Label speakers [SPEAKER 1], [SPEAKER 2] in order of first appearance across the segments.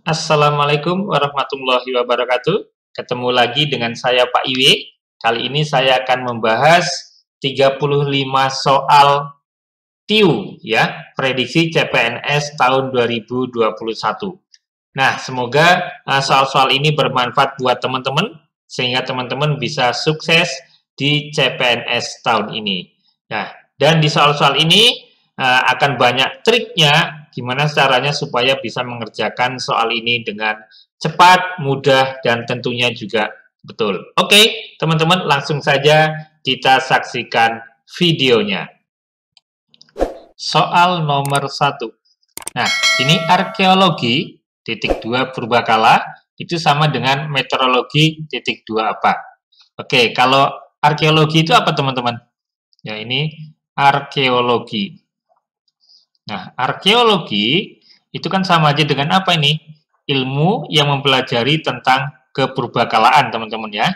[SPEAKER 1] Assalamualaikum warahmatullahi wabarakatuh. Ketemu lagi dengan saya Pak Iwe. Kali ini saya akan membahas 35 soal TIU ya, prediksi CPNS tahun 2021. Nah, semoga soal-soal ini bermanfaat buat teman-teman sehingga teman-teman bisa sukses di CPNS tahun ini. Nah, dan di soal-soal ini akan banyak triknya gimana caranya supaya bisa mengerjakan soal ini dengan cepat, mudah, dan tentunya juga betul. Oke, teman-teman, langsung saja kita saksikan videonya. Soal nomor 1. Nah, ini arkeologi titik 2 purbakala itu sama dengan meteorologi titik 2 apa? Oke, kalau arkeologi itu apa teman-teman? Ya, ini arkeologi. Nah, arkeologi itu kan sama aja dengan apa ini? Ilmu yang mempelajari tentang kepurbakalaan, teman-teman ya.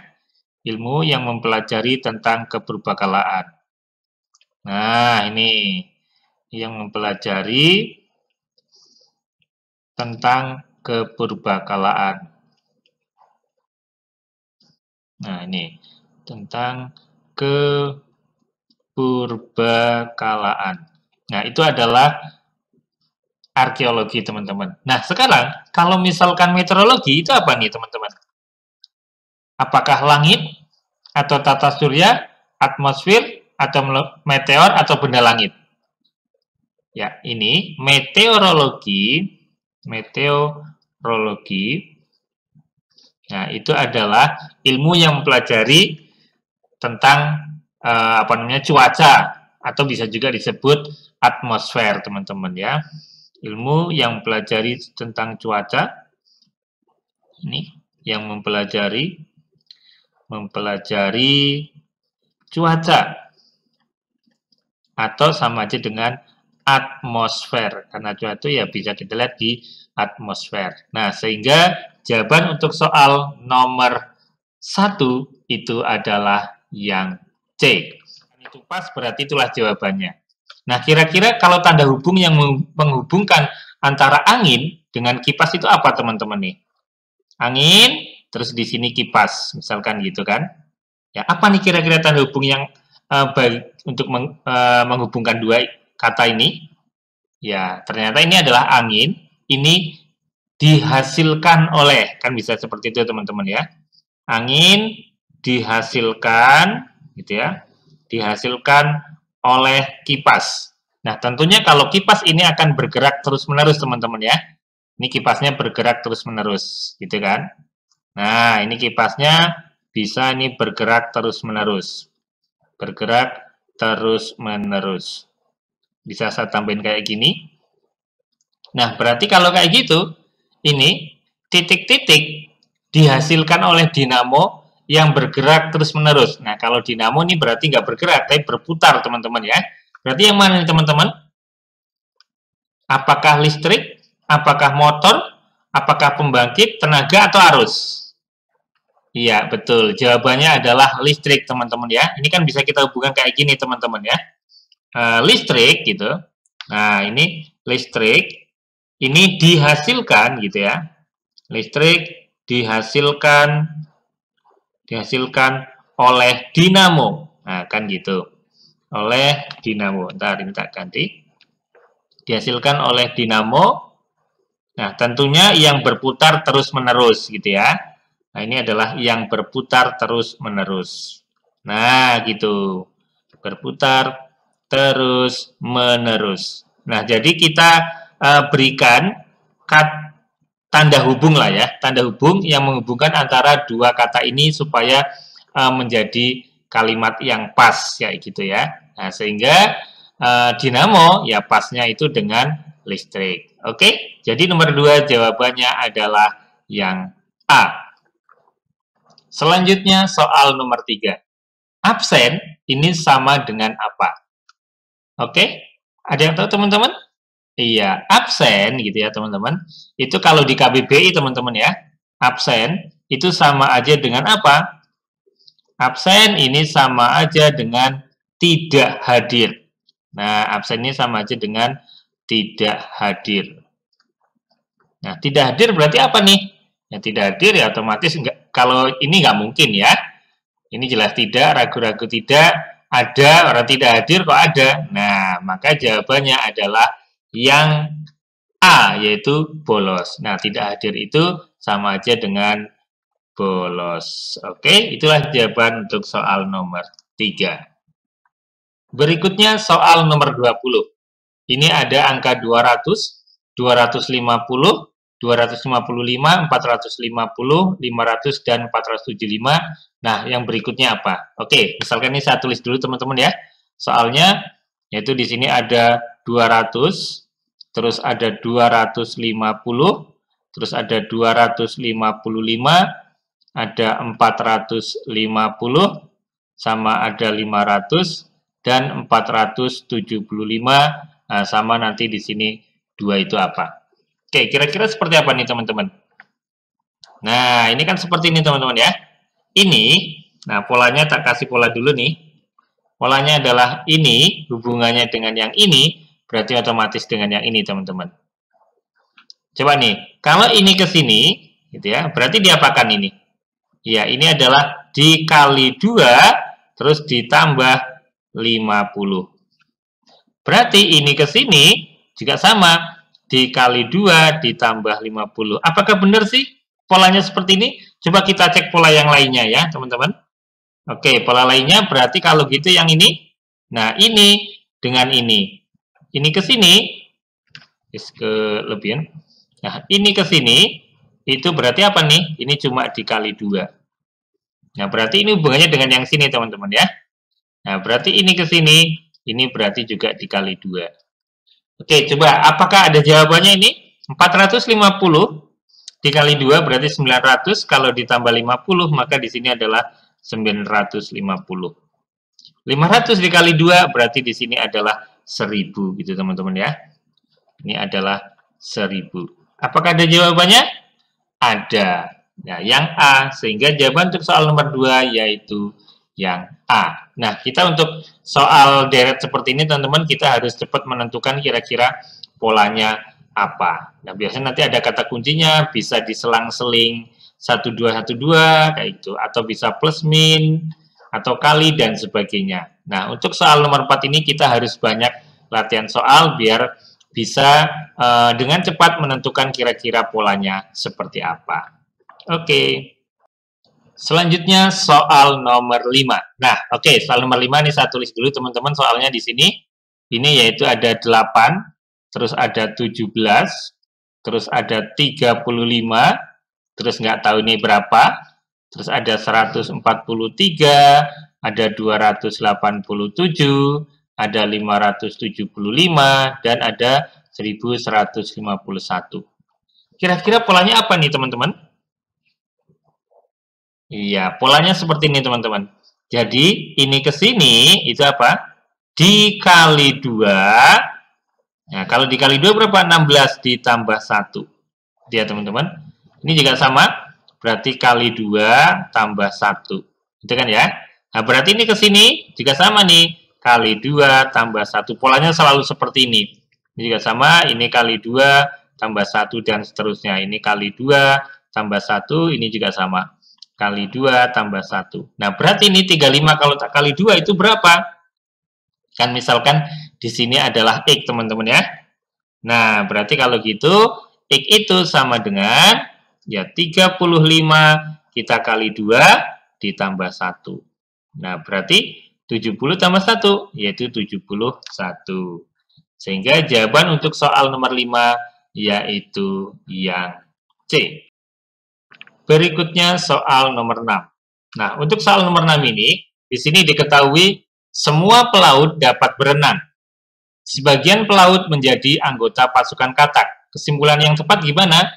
[SPEAKER 1] Ilmu yang mempelajari tentang kepurbakalaan. Nah, ini yang mempelajari tentang kepurbakalaan. Nah, ini tentang kepurbakalaan. Nah, itu adalah arkeologi, teman-teman. Nah, sekarang kalau misalkan meteorologi itu apa nih, teman-teman? Apakah langit atau tata surya, atmosfer atau meteor atau benda langit? Ya, ini meteorologi. Meteorologi. Nah, itu adalah ilmu yang mempelajari tentang apa namanya cuaca atau bisa juga disebut atmosfer, teman-teman ya. Ilmu yang mempelajari tentang cuaca ini yang mempelajari cuaca atau sama aja dengan atmosfer karena cuaca itu ya bisa kita lihat di atmosfer. Nah, sehingga jawaban untuk soal nomor 1 itu adalah yang C. Itu pas berarti itulah jawabannya. Nah, kira-kira kalau tanda hubung yang menghubungkan antara angin dengan kipas itu apa, teman-teman nih? Angin, terus di sini kipas, misalkan gitu kan. Ya, apa nih kira-kira tanda hubung yang baik untuk menghubungkan dua kata ini? Ya, ternyata ini adalah angin, ini dihasilkan oleh, kan bisa seperti itu teman-teman ya. Angin dihasilkan, gitu ya, dihasilkan oleh kipas. Nah, tentunya kalau kipas ini akan bergerak terus-menerus teman-teman ya. Ini kipasnya bergerak terus-menerus, gitu kan. Nah, ini kipasnya bisa ini bergerak terus-menerus. Bergerak terus-menerus. Bisa saya tambahin kayak gini. Nah, berarti kalau kayak gitu, ini titik-titik dihasilkan oleh dinamo yang bergerak terus-menerus. Nah, kalau dinamo ini berarti nggak bergerak, tapi berputar, teman-teman ya. Berarti yang mana nih, teman-teman? Apakah listrik? Apakah motor? Apakah pembangkit, tenaga, atau arus? Iya, betul. Jawabannya adalah listrik, teman-teman ya. Ini kan bisa kita hubungkan kayak gini, teman-teman ya. Listrik, gitu. Nah, ini listrik. Ini dihasilkan, gitu ya. Listrik dihasilkan oleh dinamo. Nah, kan gitu. Oleh dinamo. Ntar ini tak ganti. Dihasilkan oleh dinamo. Nah, tentunya yang berputar terus-menerus gitu ya. Nah, ini adalah yang berputar terus-menerus. Nah, gitu. Berputar terus-menerus. Nah, jadi kita berikan tanda hubung lah ya, tanda hubung yang menghubungkan antara dua kata ini supaya menjadi kalimat yang pas kayak gitu ya. Nah, sehingga dinamo ya pasnya itu dengan listrik. Oke, jadi nomor 2 jawabannya adalah yang A. Selanjutnya soal nomor 3. Absen ini sama dengan apa? Oke, ada yang tahu teman-teman? Iya, absen gitu ya teman-teman. Itu kalau di KBBI teman-teman ya, absen itu sama aja dengan apa? Absen ini sama aja dengan tidak hadir. Nah, absen ini sama aja dengan tidak hadir. Nah, tidak hadir berarti apa nih? Ya, tidak hadir ya otomatis enggak, kalau ini nggak mungkin ya. Ini jelas tidak, ragu-ragu tidak, ada, orang tidak hadir kok ada. Nah, maka jawabannya adalah yang A, yaitu bolos. Nah, tidak hadir itu sama aja dengan bolos. Oke, itulah jawaban untuk soal nomor 3. Berikutnya soal nomor 20. Ini ada angka 200, 250, 255, 450, 500, dan 475. Nah, yang berikutnya apa? Oke, misalkan ini saya tulis dulu teman-teman ya. Soalnya, yaitu di sini ada 200, terus ada 250, terus ada 255, ada 450, sama ada 500, dan 475. Nah, sama nanti di sini 2 itu apa? Oke, kira-kira seperti apa nih teman-teman? Nah, ini kan seperti ini teman-teman ya. Ini, nah polanya tak kasih pola dulu nih. Polanya adalah ini, hubungannya dengan yang ini, berarti otomatis dengan yang ini teman-teman. Coba nih, kalau ini ke sini, gitu ya, berarti diapakan ini? Ya, ini adalah dikali 2, terus ditambah 50. Berarti ini ke sini juga sama, dikali 2 ditambah 50. Apakah benar sih polanya seperti ini? Coba kita cek pola yang lainnya ya, teman-teman. Oke, pola lainnya berarti kalau gitu yang ini. Nah, ini dengan ini. Ini ke sini, kelebihan. Nah, ini ke sini, itu berarti apa nih? Ini cuma dikali 2. Nah, berarti ini hubungannya dengan yang sini, teman-teman ya. Nah, berarti ini ke sini, ini berarti juga dikali 2. Oke, coba apakah ada jawabannya ini? 450 dikali 2 berarti 900, kalau ditambah 50 maka di sini adalah 950. 500 dikali 2 berarti di sini adalah 1000 gitu teman-teman ya. Ini adalah 1000. Apakah ada jawabannya? Ada. Nah, yang A, sehingga jawaban untuk soal nomor 2 yaitu yang A. Nah, kita untuk soal deret seperti ini, teman-teman, kita harus cepat menentukan kira-kira polanya apa. Nah, biasanya nanti ada kata kuncinya, bisa diselang-seling 1212, kayak itu, atau bisa plus min, atau kali, dan sebagainya. Nah, untuk soal nomor 4 ini kita harus banyak latihan soal, biar bisa dengan cepat menentukan kira-kira polanya seperti apa. Oke. Selanjutnya soal nomor 5. Nah, oke, soal nomor 5 ini saya tulis dulu teman-teman soalnya di sini. Ini yaitu ada 8, terus ada 17, terus ada 35, terus nggak tahu ini berapa, terus ada 143, ada 287, ada 575, dan ada 1151. Kira-kira polanya apa nih teman-teman? Iya, polanya seperti ini teman-teman. Jadi, ini ke sini, itu apa? Dikali 2. Nah, kalau dikali 2 berapa? 16 ditambah 1. Ya, teman-teman. Ini juga sama. Berarti kali 2 tambah 1. Itu kan ya? Nah, berarti ini ke sini juga sama nih. Kali 2 tambah 1. Polanya selalu seperti ini. Ini juga sama. Ini kali 2 tambah 1 dan seterusnya. Ini kali 2 tambah 1. Ini juga sama. Kali 2 tambah 1. Nah, berarti ini 35 kalau tak kali 2 itu berapa? Kan misalkan di sini adalah X, teman-teman ya. Nah, berarti kalau gitu, X itu sama dengan, ya 35 kita kali 2 ditambah 1. Nah, berarti 70 tambah 1, yaitu 71. Sehingga jawaban untuk soal nomor 5, yaitu yang C. Berikutnya soal nomor 6. Nah, untuk soal nomor 6 ini, di sini diketahui semua pelaut dapat berenang. Sebagian pelaut menjadi anggota pasukan katak. Kesimpulan yang tepat gimana?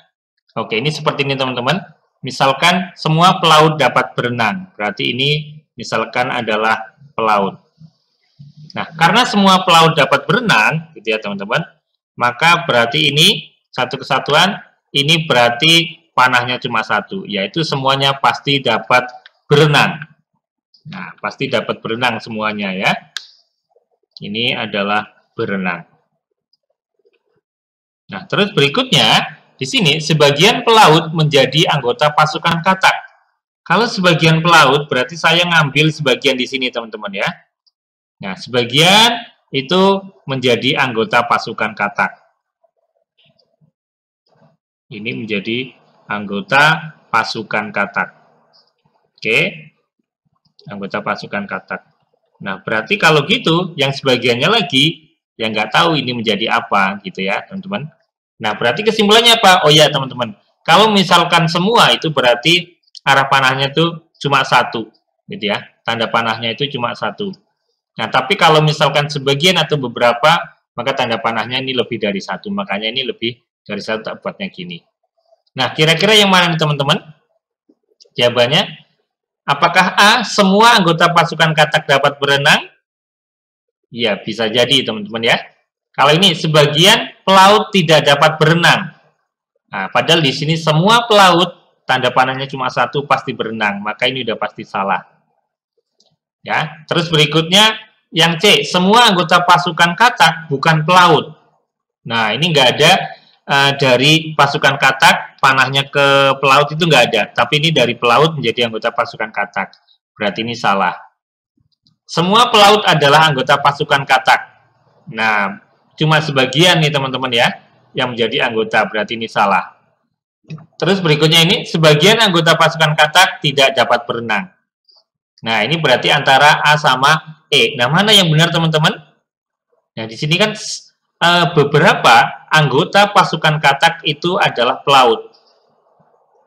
[SPEAKER 1] Oke, ini seperti ini teman-teman. Misalkan semua pelaut dapat berenang. Berarti ini misalkan adalah pelaut. Nah, karena semua pelaut dapat berenang, gitu ya teman-teman, maka berarti ini satu kesatuan, ini berarti panahnya cuma satu, yaitu semuanya pasti dapat berenang. Nah, pasti dapat berenang semuanya ya. Ini adalah berenang. Nah, terus berikutnya, di sini sebagian pelaut menjadi anggota pasukan katak. Kalau sebagian pelaut, berarti saya ngambil sebagian di sini, teman-teman ya. Nah, sebagian itu menjadi anggota pasukan katak. Ini menjadi anggota pasukan katak. Oke, anggota pasukan katak. Nah, berarti kalau gitu, yang sebagiannya lagi, yang nggak tahu ini menjadi apa, gitu ya, teman-teman. Nah, berarti kesimpulannya apa? Oh ya, teman-teman. Kalau misalkan semua itu berarti arah panahnya itu cuma satu, gitu ya. Tanda panahnya itu cuma satu. Nah, tapi kalau misalkan sebagian atau beberapa, maka tanda panahnya ini lebih dari satu. Makanya ini lebih dari satu, tak buatnya gini. Nah, kira-kira yang mana nih, teman-teman? Jawabannya, apakah A, semua anggota pasukan katak dapat berenang? Ya, bisa jadi, teman-teman ya. Kalau ini sebagian pelaut tidak dapat berenang. Nah, padahal di sini semua pelaut tanda panahnya cuma satu pasti berenang, maka ini udah pasti salah. Ya, terus berikutnya yang C, semua anggota pasukan katak bukan pelaut. Nah, ini nggak ada dari pasukan katak panahnya ke pelaut itu nggak ada, tapi ini dari pelaut menjadi anggota pasukan katak. Berarti ini salah. Semua pelaut adalah anggota pasukan katak. Nah, cuma sebagian nih teman-teman ya yang menjadi anggota, berarti ini salah. Terus berikutnya ini sebagian anggota pasukan katak tidak dapat berenang. Nah, ini berarti antara A sama E. Nah, mana yang benar teman-teman? Nah, di sini kan beberapa anggota pasukan katak itu adalah pelaut.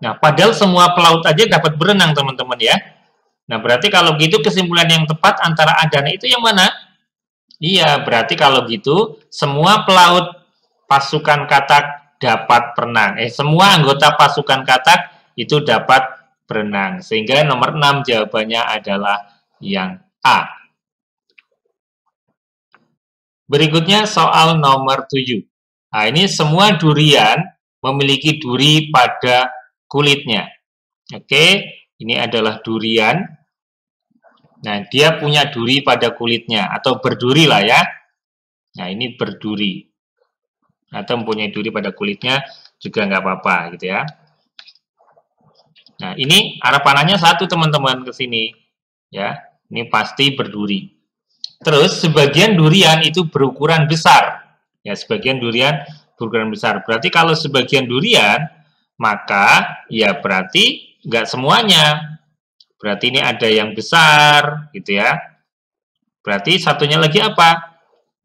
[SPEAKER 1] Nah, padahal semua pelaut aja dapat berenang teman-teman ya. Nah, berarti kalau gitu kesimpulan yang tepat antara A dan E itu yang mana? Iya, berarti kalau gitu semua pelaut pasukan katak dapat berenang. Semua anggota pasukan katak itu dapat berenang. Sehingga nomor 6 jawabannya adalah yang A. Berikutnya soal nomor 7. Nah, ini semua durian memiliki duri pada kulitnya. Oke, ini adalah durian. Nah, dia punya duri pada kulitnya, atau berduri lah ya. Nah, ini berduri. Atau mempunyai duri pada kulitnya juga nggak apa-apa gitu ya. Nah, ini arah panahnya satu teman-teman ke sini. Ya, ini pasti berduri. Terus, sebagian durian itu berukuran besar. Ya, sebagian durian berukuran besar. Berarti kalau sebagian durian, maka ya berarti nggak semuanya. Berarti ini ada yang besar, gitu ya. Berarti satunya lagi apa?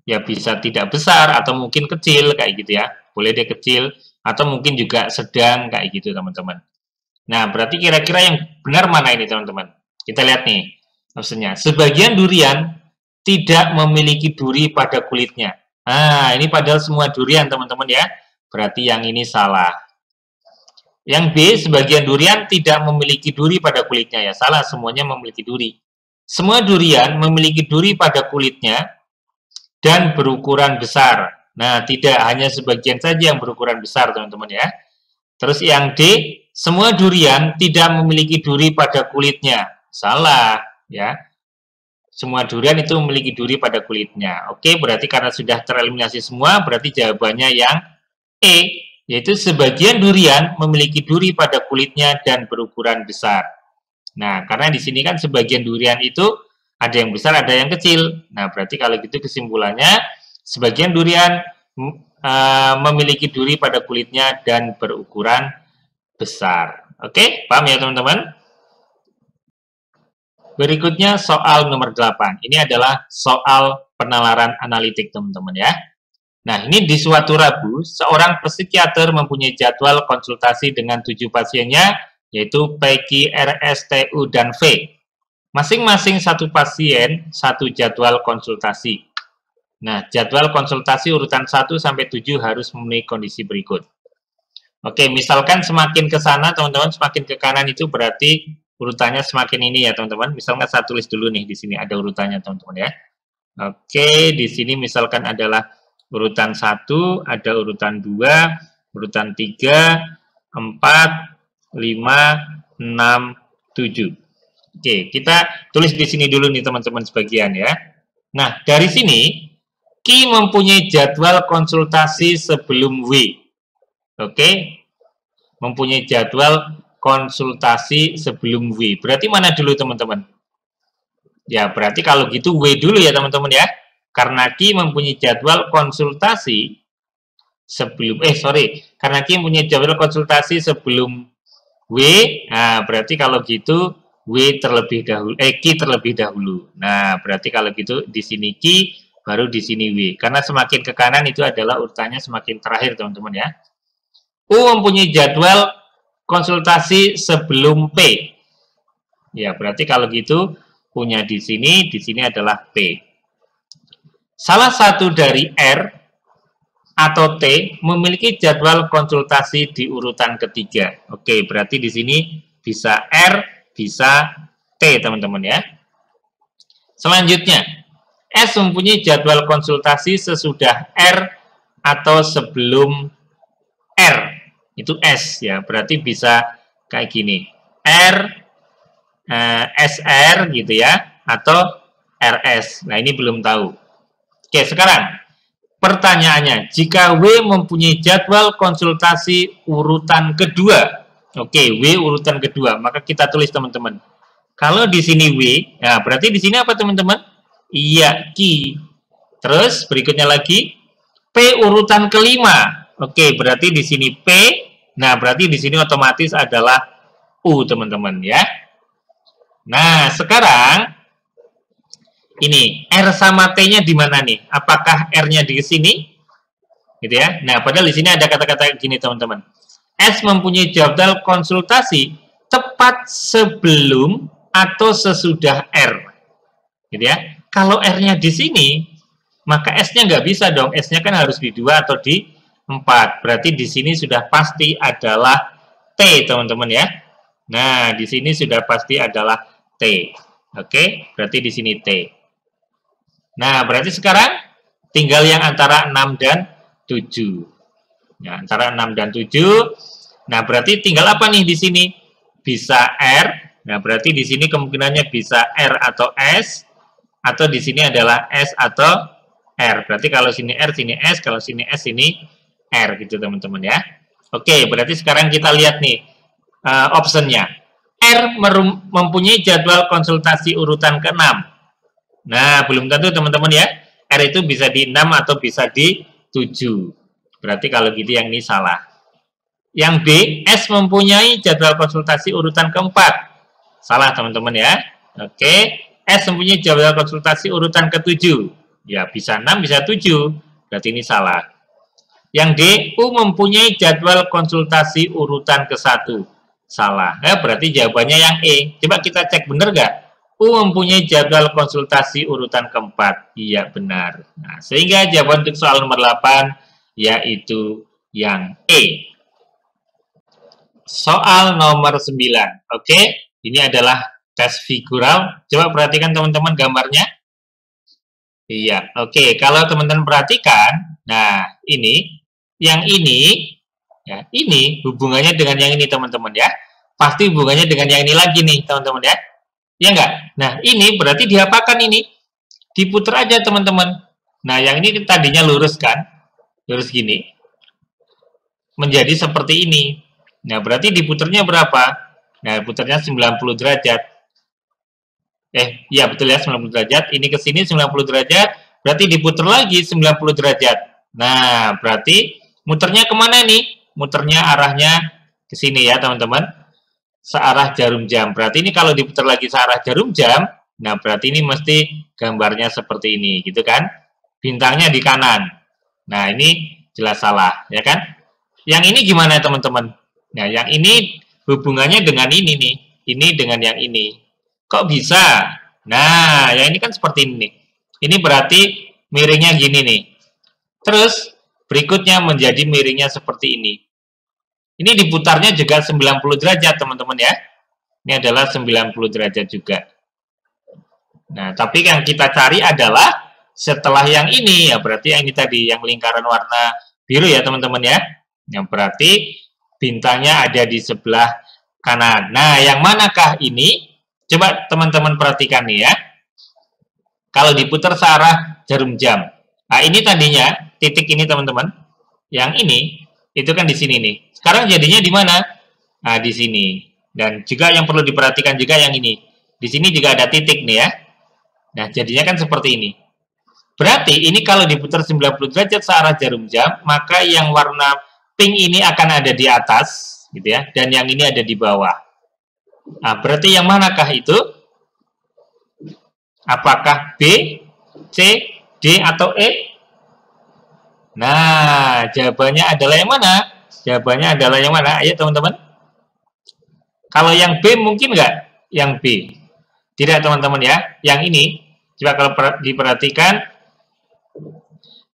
[SPEAKER 1] Ya bisa tidak besar, atau mungkin kecil, kayak gitu ya. Boleh dia kecil, atau mungkin juga sedang, kayak gitu teman-teman. Nah, berarti kira-kira yang benar mana ini teman-teman? Kita lihat nih, maksudnya. Sebagian durian tidak memiliki duri pada kulitnya. Nah, ini padahal semua durian teman-teman ya. Berarti yang ini salah. Yang B, sebagian durian tidak memiliki duri pada kulitnya. Ya, salah, semuanya memiliki duri. Semua durian memiliki duri pada kulitnya dan berukuran besar. Nah, tidak hanya sebagian saja yang berukuran besar, teman-teman ya. Terus yang D, semua durian tidak memiliki duri pada kulitnya. Salah, ya. Semua durian itu memiliki duri pada kulitnya. Oke, berarti karena sudah tereliminasi semua, berarti jawabannya yang E, yaitu sebagian durian memiliki duri pada kulitnya dan berukuran besar. Nah, karena di sini kan sebagian durian itu ada yang besar, ada yang kecil. Nah, berarti kalau gitu kesimpulannya sebagian durian memiliki duri pada kulitnya dan berukuran besar. Oke, paham ya teman-teman? Berikutnya soal nomor 8. Ini adalah soal penalaran analitik teman-teman ya. Nah, ini di suatu Rabu, seorang psikiater mempunyai jadwal konsultasi dengan 7 pasiennya, yaitu Peggy, RS, TU, dan V. Masing-masing satu pasien, satu jadwal konsultasi. Nah, jadwal konsultasi urutan 1 sampai 7 harus memenuhi kondisi berikut. Oke, misalkan semakin ke sana, teman-teman, semakin ke kanan itu berarti urutannya semakin ini ya, teman-teman. Misalkan saya tulis dulu nih, di sini ada urutannya, teman-teman ya. Oke, di sini misalkan adalah urutan 1, ada urutan 2, urutan 3, 4, 5, 6, 7. Oke, kita tulis di sini dulu nih teman-teman sebagian ya. Nah, dari sini, Ki mempunyai jadwal konsultasi sebelum W. Oke, mempunyai jadwal konsultasi sebelum W. Berarti mana dulu teman-teman? Ya, berarti kalau gitu W dulu ya teman-teman ya. Karena Ki mempunyai jadwal konsultasi sebelum, karena Ki mempunyai jadwal konsultasi sebelum W, nah berarti kalau gitu W terlebih dahulu, Ki terlebih dahulu. Nah, berarti kalau gitu di sini Ki, baru di sini W. Karena semakin ke kanan itu adalah urutannya semakin terakhir teman-teman ya. U mempunyai jadwal konsultasi sebelum P. Ya, berarti kalau gitu punya di sini adalah P. Salah satu dari R atau T memiliki jadwal konsultasi di urutan ketiga. Oke, berarti di sini bisa R, bisa T, teman-teman ya. Selanjutnya, S mempunyai jadwal konsultasi sesudah R atau sebelum R. Itu S ya, berarti bisa kayak gini. R, SR gitu ya, atau RS. Nah, ini belum tahu. Oke, sekarang pertanyaannya, jika W mempunyai jadwal konsultasi urutan kedua, oke, W urutan kedua, maka kita tulis teman-teman. Kalau di sini W, ya berarti di sini apa teman-teman? Iya, Ki. Terus berikutnya lagi, P urutan kelima. Oke, berarti di sini P, nah berarti di sini otomatis adalah U teman-teman ya. Nah, sekarang ini R sama T-nya di mana nih? Apakah R-nya di sini? Gitu ya. Nah, padahal di sini ada kata-kata gini, teman-teman. S mempunyai jadwal konsultasi tepat sebelum atau sesudah R. Gitu ya. Kalau R-nya di sini, maka S-nya nggak bisa dong. S-nya kan harus di 2 atau di 4. Berarti di sini sudah pasti adalah T, teman-teman ya. Nah, di sini sudah pasti adalah T. Oke, berarti di sini T. Nah, berarti sekarang tinggal yang antara 6 dan 7. Ya, antara 6 dan 7. Nah, berarti tinggal apa nih di sini? Bisa R. Nah, berarti di sini kemungkinannya bisa R atau S. Atau di sini adalah S atau R. Berarti kalau sini R, sini S. Kalau sini S, sini R gitu teman-teman ya. Oke, berarti sekarang kita lihat nih optionnya. R mempunyai jadwal konsultasi urutan ke-6. Nah, belum tentu teman-teman ya. R itu bisa di 6 atau bisa di 7. Berarti kalau gitu yang ini salah. Yang B, S mempunyai jadwal konsultasi urutan ke-4. Salah teman-teman ya. Oke, S mempunyai jadwal konsultasi urutan ke-7. Ya, bisa 6, bisa 7. Berarti ini salah. Yang D, U mempunyai jadwal konsultasi urutan ke-1. Salah. Ya, berarti jawabannya yang E. Coba kita cek benar nggak? U mempunyai jadwal konsultasi urutan ke-4. Iya, benar. Nah, sehingga jawaban untuk soal nomor 8 yaitu yang E. Soal nomor 9. Oke, ini adalah tes figural. Coba perhatikan teman-teman gambarnya. Iya, oke. Kalau teman-teman perhatikan, nah ini, yang ini, ya ini hubungannya dengan yang ini teman-teman ya. Pasti hubungannya dengan yang ini lagi nih teman-teman ya. Ya enggak? Nah, ini berarti diapakan ini? Diputar aja, teman-teman. Nah, yang ini tadinya lurus kan? Lurus gini. Menjadi seperti ini. Nah, berarti diputarnya berapa? Nah, putarnya 90 derajat. Iya betul ya, 90 derajat. Ini ke sini 90 derajat. Berarti diputar lagi 90 derajat. Nah, berarti muternya kemana nih? Muternya arahnya ke sini ya, teman-teman. Searah jarum jam. Berarti ini kalau diputar lagi searah jarum jam, nah berarti ini mesti gambarnya seperti ini, gitu kan? Bintangnya di kanan. Nah, ini jelas salah, ya kan? Yang ini gimana, teman-teman? Nah, yang ini hubungannya dengan ini nih. Ini dengan yang ini. Kok bisa? Nah, yang ini kan seperti ini. Ini berarti miringnya gini nih. Terus, berikutnya menjadi miringnya seperti ini. Ini diputarnya juga 90 derajat, teman-teman ya. Ini adalah 90 derajat juga. Nah, tapi yang kita cari adalah setelah yang ini, ya berarti yang ini tadi, yang lingkaran warna biru ya, teman-teman ya. Yang berarti bintangnya ada di sebelah kanan. Nah, yang manakah ini? Coba teman-teman perhatikan nih ya. Kalau diputar searah jarum jam. Nah, ini tadinya, titik ini teman-teman. Yang ini Itu kan di sini nih. Sekarang jadinya di mana? Nah, di sini. Dan juga yang perlu diperhatikan juga yang ini. Di sini juga ada titik nih ya. Nah, jadinya kan seperti ini. Berarti ini kalau diputar 90 derajat searah jarum jam, maka yang warna pink ini akan ada di atas, gitu ya, dan yang ini ada di bawah. Nah, berarti yang manakah itu? Apakah B, C, D, atau E? Nah, jawabannya adalah yang mana? Jawabannya adalah yang mana? Ayo teman-teman. Kalau yang B mungkin nggak? Yang B. Tidak teman-teman ya. Yang ini, coba kalau diperhatikan.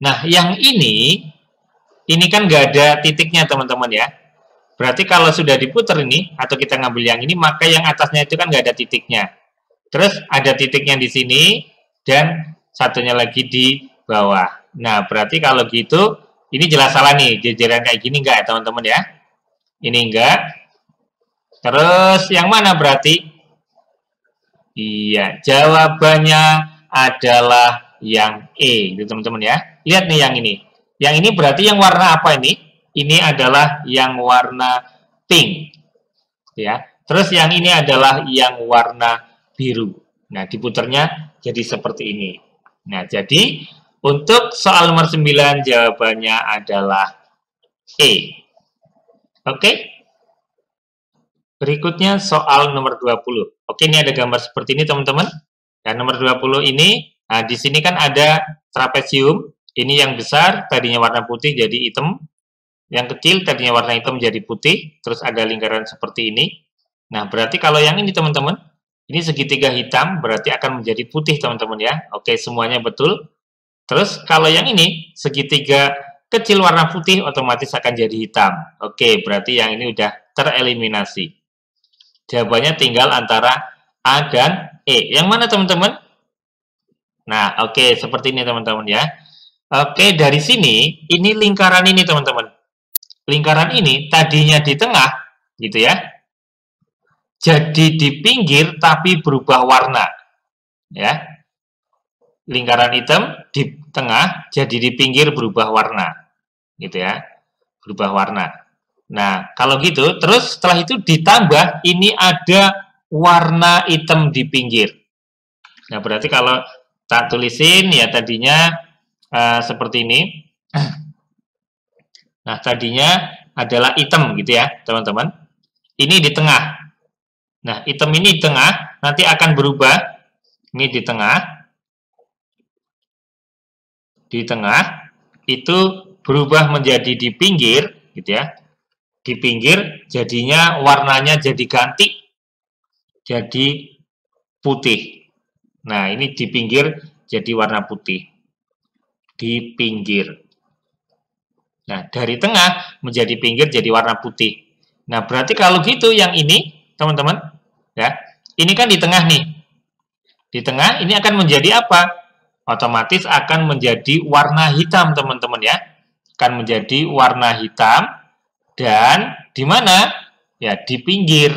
[SPEAKER 1] Nah, yang ini kan nggak ada titiknya teman-teman ya. Berarti kalau sudah diputar ini, atau kita ngambil yang ini, maka yang atasnya itu kan nggak ada titiknya. Terus ada titiknya di sini, dan satunya lagi di bawah. Nah, berarti kalau gitu, ini jelas salah nih, jajaran kayak gini nggak ya teman-teman ya? Ini enggak. Terus yang mana berarti? Iya, jawabannya adalah yang E, gitu teman-teman ya. Lihat nih yang ini. Yang ini berarti yang warna apa ini? Ini adalah yang warna pink. Ya. Terus yang ini adalah yang warna biru. Nah, diputarnya jadi seperti ini. Nah, jadi untuk soal nomor 9 jawabannya adalah E. Oke? Berikutnya soal nomor 20. Oke, ini ada gambar seperti ini teman-teman. Dan nomor 20 ini, nah di sini kan ada trapesium. Ini yang besar, tadinya warna putih jadi hitam. Yang kecil, tadinya warna hitam jadi putih. Terus ada lingkaran seperti ini. Nah, berarti kalau yang ini teman-teman, ini segitiga hitam, berarti akan menjadi putih teman-teman ya. Oke, semuanya betul. Terus kalau yang ini, segitiga kecil warna putih, otomatis akan jadi hitam. Oke, berarti yang ini udah tereliminasi. Jawabannya tinggal antara A dan E. Yang mana teman-teman? Nah, oke, seperti ini teman-teman ya. Oke, dari sini, ini lingkaran ini teman-teman. Lingkaran ini tadinya di tengah, gitu ya. Jadi di pinggir, tapi berubah warna. Ya. Lingkaran hitam di tengah, jadi di pinggir berubah warna. Gitu ya. Berubah warna. Nah, kalau gitu, terus setelah itu ditambah, ini ada warna hitam di pinggir. Nah, berarti kalau tak tulisin, ya tadinya seperti ini. Nah, tadinya adalah hitam gitu ya, teman-teman. Ini di tengah. Nah, hitam ini di tengah, nanti akan berubah. Ini di tengah. Di tengah, itu berubah menjadi di pinggir, gitu ya. Di pinggir jadinya warnanya jadi ganti jadi putih. Nah, ini di pinggir jadi warna putih. Di pinggir. Nah, dari tengah menjadi pinggir jadi warna putih. Nah, berarti kalau gitu yang ini, teman-teman, ya. Ini kan di tengah nih. Di tengah ini akan menjadi apa? Otomatis akan menjadi warna hitam, teman-teman ya. Akan menjadi warna hitam. Dan di mana? Ya, di pinggir.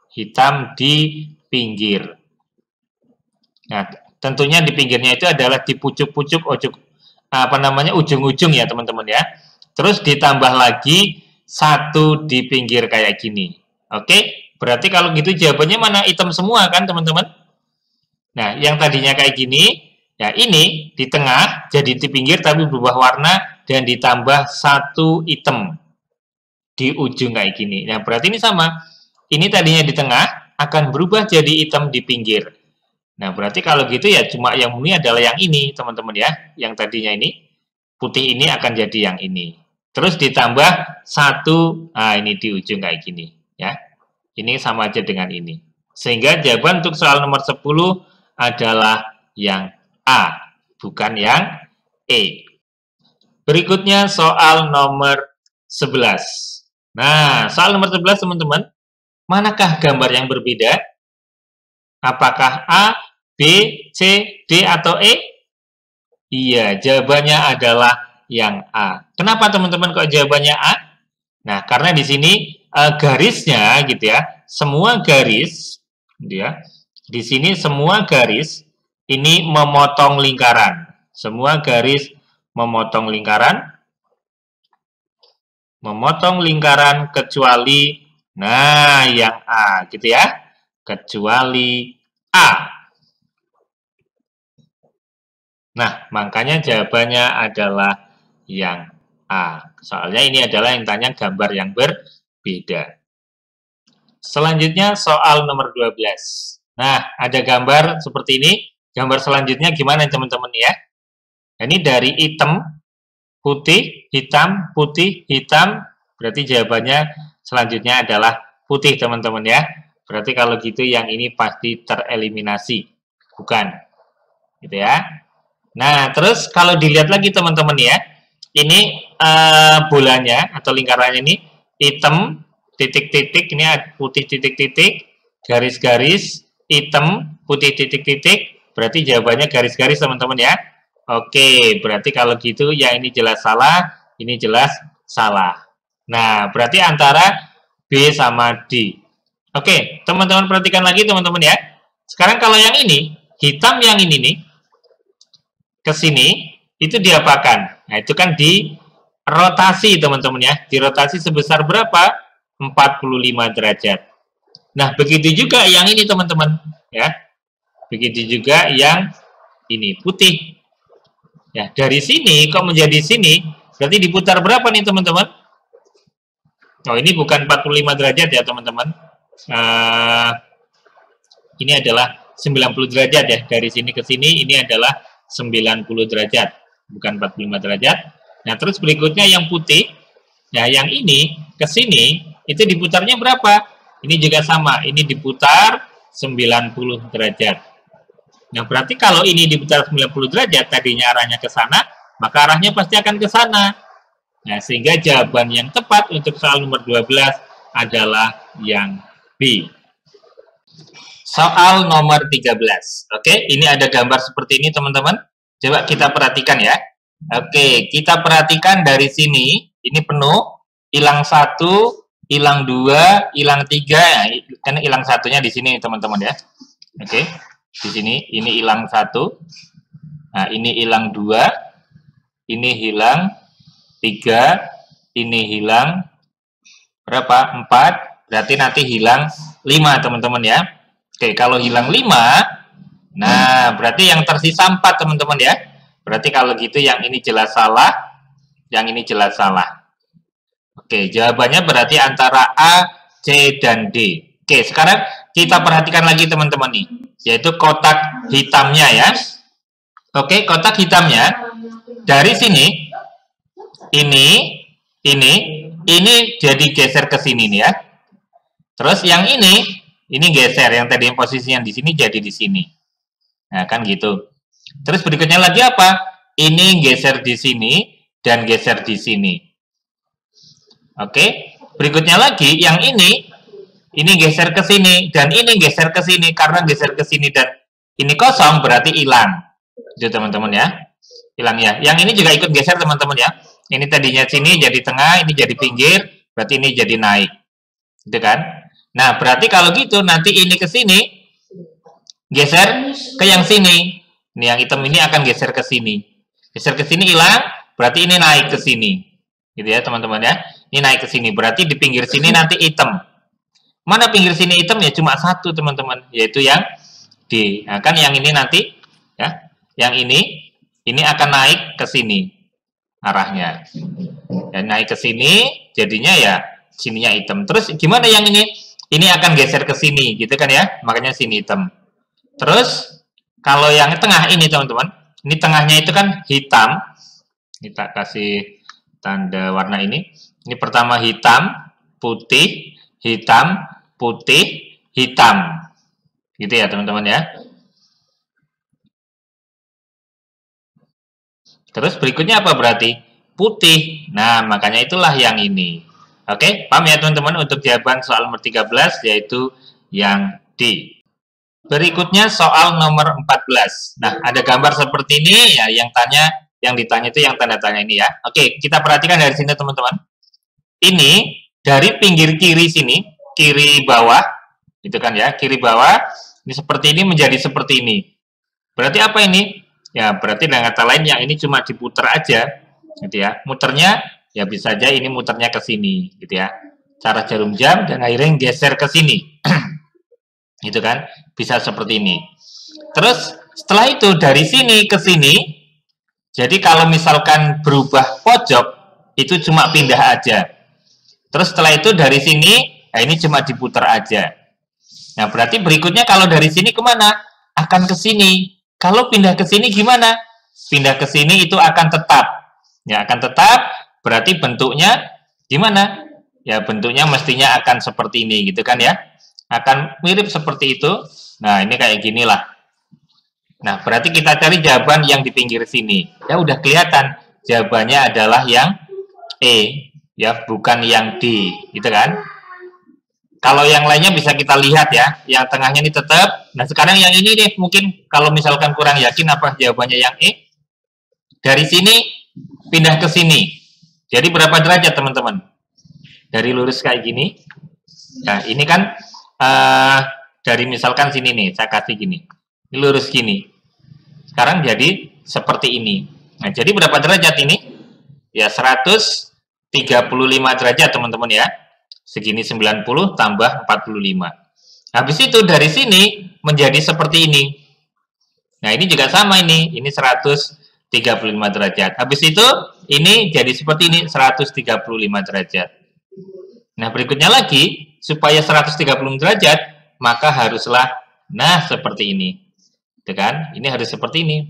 [SPEAKER 1] Hitam di pinggir. Nah, tentunya di pinggirnya itu adalah di pucuk-pucuk ujung-ujung ya, teman-teman ya. Terus ditambah lagi satu di pinggir kayak gini. Oke? Berarti kalau gitu jawabannya mana? Hitam semua kan, teman-teman? Nah, yang tadinya kayak gini, ya ini di tengah jadi di pinggir tapi berubah warna dan ditambah satu hitam di ujung kayak gini. Nah, berarti ini sama. Ini tadinya di tengah, akan berubah jadi hitam di pinggir. Nah, berarti kalau gitu ya cuma yang murni adalah yang ini, teman-teman ya. Yang tadinya ini, putih ini akan jadi yang ini. Terus ditambah satu, nah ini di ujung kayak gini. Ya. Ini sama aja dengan ini. Sehingga jawaban untuk soal nomor 10 adalah yang A, bukan yang E. Berikutnya soal nomor 11. Nah, soal nomor 11 teman-teman, manakah gambar yang berbeda? Apakah A, B, C, D, atau E? Iya, jawabannya adalah yang A. Kenapa teman-teman kok jawabannya A? Nah, karena di sini garisnya gitu ya, semua garis, gitu ya, di sini semua garis ini memotong lingkaran. Semua garis memotong lingkaran. memotong lingkaran kecuali, nah yang A, gitu ya. Kecuali A. Nah, makanya jawabannya adalah yang A. Soalnya ini adalah yang tanya gambar yang berbeda. Selanjutnya soal nomor 12. Nah, ada gambar seperti ini. Gambar selanjutnya gimana teman-teman ya? Ini dari hitam, putih, hitam, putih, hitam. Berarti jawabannya selanjutnya adalah putih teman-teman ya. Berarti kalau gitu yang ini pasti tereliminasi. Bukan. Gitu ya. Nah, terus kalau dilihat lagi teman-teman ya. Ini bolanya atau lingkarannya ini hitam, titik-titik, ini putih titik-titik, garis-garis, hitam, putih titik-titik, berarti jawabannya garis-garis teman-teman ya. Oke, berarti kalau gitu ya ini jelas salah, ini jelas salah. Nah, berarti antara B sama D. Oke, teman-teman perhatikan lagi teman-teman ya. Sekarang kalau yang ini, hitam yang ini nih, ke sini, itu diapakan? Nah, itu kan di rotasi teman-teman ya. Dirotasi sebesar berapa? 45 derajat. Nah, begitu juga yang ini teman-teman ya. Begitu juga yang ini putih. Ya, dari sini kok menjadi sini, berarti diputar berapa nih teman-teman? Oh, ini bukan 45 derajat ya teman-teman. Ini adalah 90 derajat ya. Dari sini ke sini ini adalah 90 derajat, bukan 45 derajat. Nah, terus berikutnya yang putih, ya yang ini ke sini itu diputarnya berapa? Ini juga sama, ini diputar 90 derajat. Nah, berarti kalau ini diputar 90 derajat, tadinya arahnya ke sana, maka arahnya pasti akan ke sana. Nah, sehingga jawaban yang tepat untuk soal nomor 12 adalah yang B. Soal nomor 13. Oke, ini ada gambar seperti ini teman-teman. Coba kita perhatikan ya. Oke, kita perhatikan dari sini. Ini penuh. Hilang 1, hilang 2, hilang 3. Kan hilang satunya di sini teman-teman ya. Oke, di sini ini hilang 1. Nah, ini hilang 2. Ini hilang 3. Ini hilang berapa? 4. Berarti nanti hilang 5 teman-teman ya. Oke, kalau hilang 5, nah berarti yang tersisa 4 teman-teman ya. Berarti kalau gitu yang ini jelas salah, yang ini jelas salah. Oke, jawabannya berarti antara A, C, dan D. Oke, sekarang kita perhatikan lagi teman-teman nih, yaitu kotak hitamnya ya. Oke, kotak hitamnya dari sini, ini jadi geser ke sini nih ya. Terus yang ini geser, yang tadi posisinya di sini jadi di sini. Nah, kan gitu. Terus berikutnya lagi apa? Ini geser di sini dan geser di sini. Oke. Berikutnya lagi yang ini geser ke sini dan ini geser ke sini. Karena geser ke sini dan ini kosong berarti hilang. Itu teman-teman ya. Hilang ya. Yang ini juga ikut geser teman-teman ya. Ini tadinya sini jadi tengah, ini jadi pinggir, berarti ini jadi naik. Gitu kan? Nah, berarti kalau gitu nanti ini ke sini geser ke yang sini. Ini yang hitam ini akan geser ke sini. Geser ke sini hilang, berarti ini naik ke sini. Gitu ya, teman-teman ya. Ini naik ke sini, berarti di pinggir sini nanti hitam. Mana pinggir sini hitam ya? Cuma satu, teman-teman, yaitu yang D. Nah, kan yang ini nanti ya, yang ini akan naik ke sini arahnya. Dan naik ke sini, jadinya ya sininya hitam. Terus gimana yang ini? Ini akan geser ke sini, gitu kan ya? Makanya sini hitam. Terus, kalau yang tengah ini, teman-teman. Ini tengahnya itu kan hitam. Kita kasih tanda warna ini. Ini pertama hitam, putih, hitam, putih, hitam. Gitu ya, teman-teman ya. Terus berikutnya apa berarti? Putih. Nah, makanya itulah yang ini. Oke, paham ya teman-teman untuk jawaban soal nomor 13 yaitu yang D. Berikutnya soal nomor 14. Nah, ada gambar seperti ini ya yang ditanya itu yang tanda tanya ini ya. Oke, kita perhatikan dari sini teman-teman. Ini dari pinggir kiri sini, kiri bawah, gitu kan ya, kiri bawah, ini seperti ini menjadi seperti ini. Berarti apa ini? Ya, berarti dengan kata lain yang ini cuma diputar aja, gitu ya. Muternya ya bisa saja ini muternya ke sini, gitu ya. Cara jarum jam dan akhirnya geser ke sini. Gitu kan? Bisa seperti ini. Terus setelah itu dari sini ke sini, jadi kalau misalkan berubah pojok, itu cuma pindah aja. Terus setelah itu dari sini, nah ini cuma diputar aja. Nah berarti berikutnya kalau dari sini kemana? Akan ke sini. Kalau pindah ke sini gimana? Pindah ke sini itu akan tetap. Ya akan tetap, berarti bentuknya gimana? Ya bentuknya mestinya akan seperti ini gitu kan ya. Akan mirip seperti itu. Nah ini kayak gini lah. Nah berarti kita cari jawaban yang di pinggir sini. Ya udah kelihatan jawabannya adalah yang E, ya bukan yang D, gitu kan? Kalau yang lainnya bisa kita lihat ya, yang tengahnya ini tetap. Nah sekarang yang ini nih, mungkin kalau misalkan kurang yakin apa jawabannya yang E, dari sini pindah ke sini. Jadi berapa derajat teman-teman? Dari lurus kayak gini. Nah ini kan dari misalkan sini nih, saya kasih gini. Ini lurus gini. Sekarang jadi seperti ini. Nah jadi berapa derajat ini? Ya 135 derajat teman-teman ya. Segini 90 tambah 45. Habis itu dari sini menjadi seperti ini. Nah ini juga sama ini 135 derajat. Habis itu ini jadi seperti ini 135 derajat. Nah berikutnya lagi, supaya 130 derajat, maka haruslah, nah seperti ini. Gitu kan? Ini harus seperti ini.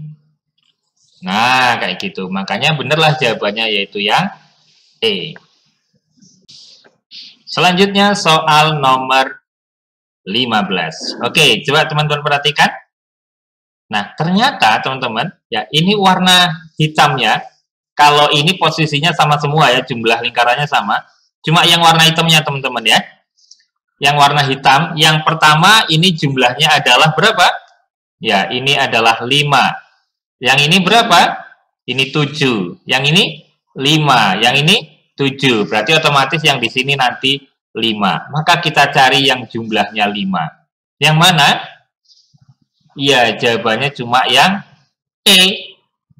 [SPEAKER 1] Nah kayak gitu. Makanya benerlah jawabannya yaitu yang E. Selanjutnya soal nomor 15. Oke, coba teman-teman perhatikan. Nah, ternyata teman-teman, ya ini warna hitamnya, kalau ini posisinya sama semua ya, jumlah lingkarannya sama. Cuma yang warna hitamnya teman-teman ya. Yang warna hitam, yang pertama ini jumlahnya adalah berapa? Ya, ini adalah 5. Yang ini berapa? Ini 7. Yang ini 5. Yang ini 7. Berarti otomatis yang di sini nanti 5. Maka kita cari yang jumlahnya 5. Yang mana? Ya, jawabannya cuma yang E.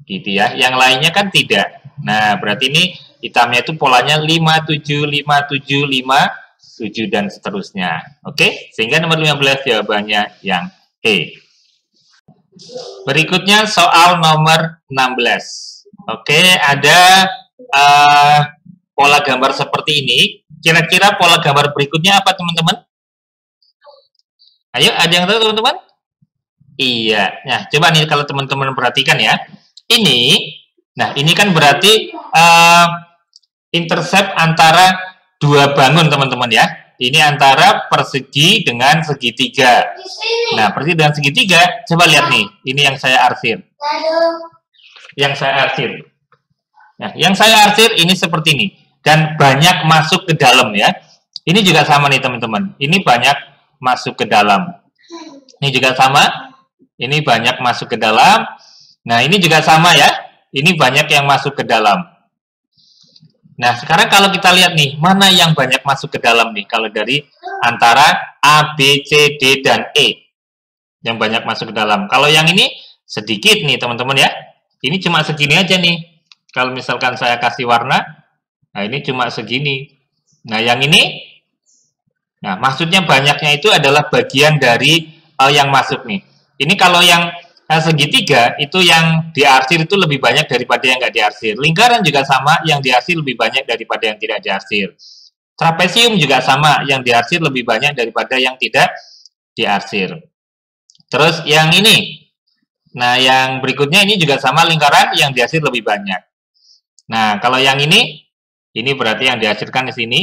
[SPEAKER 1] Gitu ya. Yang lainnya kan tidak. Nah, berarti ini hitamnya itu polanya 5, 7, 5, 7, 5, 7, dan seterusnya. Oke? Sehingga nomor 15 jawabannya yang E. Berikutnya soal nomor 16. Oke, ada pola gambar seperti ini. Kira-kira pola gambar berikutnya apa teman-teman? Ayo, ada yang tahu teman-teman? Iya. Nah, coba nih kalau teman-teman perhatikan ya. Nah ini kan berarti intercept antara dua bangun teman-teman ya. Ini antara persegi dengan segitiga. Nah, persegi dengan segitiga, coba lihat nih. Ini yang saya arsir. Yang saya arsir. Nah, yang saya arsir ini seperti ini. Dan banyak masuk ke dalam ya. Ini juga sama nih teman-teman. Ini banyak masuk ke dalam. Ini juga sama. Ini banyak masuk ke dalam. Nah, ini juga sama ya. Ini banyak yang masuk ke dalam. Nah, sekarang kalau kita lihat nih, mana yang banyak masuk ke dalam nih? Kalau dari antara A, B, C, D, dan E. Yang banyak masuk ke dalam. Kalau yang ini sedikit nih teman-teman ya. Ini cuma segini aja nih. Kalau misalkan saya kasih warna, nah ini cuma segini. Nah, yang ini, nah maksudnya banyaknya itu adalah bagian dari yang masuk nih. Ini kalau yang segitiga itu yang diarsir itu lebih banyak daripada yang nggak diarsir. Lingkaran juga sama, yang diarsir lebih banyak daripada yang tidak diarsir. Trapesium juga sama, yang diarsir lebih banyak daripada yang tidak diarsir. Terus yang ini, nah yang berikutnya ini juga sama, lingkaran yang diarsir lebih banyak. Nah kalau yang ini berarti yang dihasilkan di sini.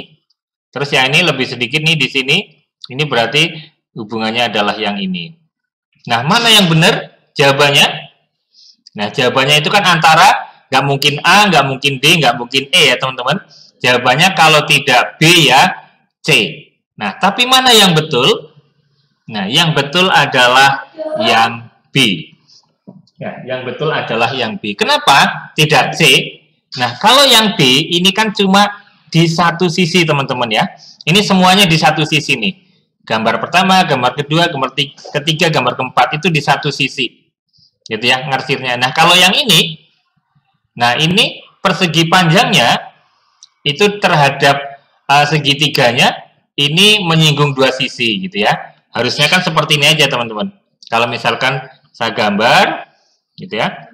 [SPEAKER 1] Terus yang ini lebih sedikit nih di sini. Ini berarti hubungannya adalah yang ini. Nah mana yang benar? Jawabannya, nah jawabannya itu kan antara nggak mungkin A, nggak mungkin D, nggak mungkin E ya teman-teman. Jawabannya kalau tidak B ya C. Nah tapi mana yang betul? Nah yang betul adalah yang B. Ya, yang betul adalah yang B. Kenapa tidak C? Nah kalau yang B ini kan cuma di satu sisi teman-teman ya. Ini semuanya di satu sisi nih. Gambar pertama, gambar kedua, gambar ketiga, gambar keempat itu di satu sisi. Gitu ya, ngarsirnya. Nah, kalau yang ini, nah ini persegi panjangnya itu terhadap segitiganya ini menyinggung dua sisi gitu ya. Harusnya kan seperti ini aja teman-teman. Kalau misalkan saya gambar gitu ya.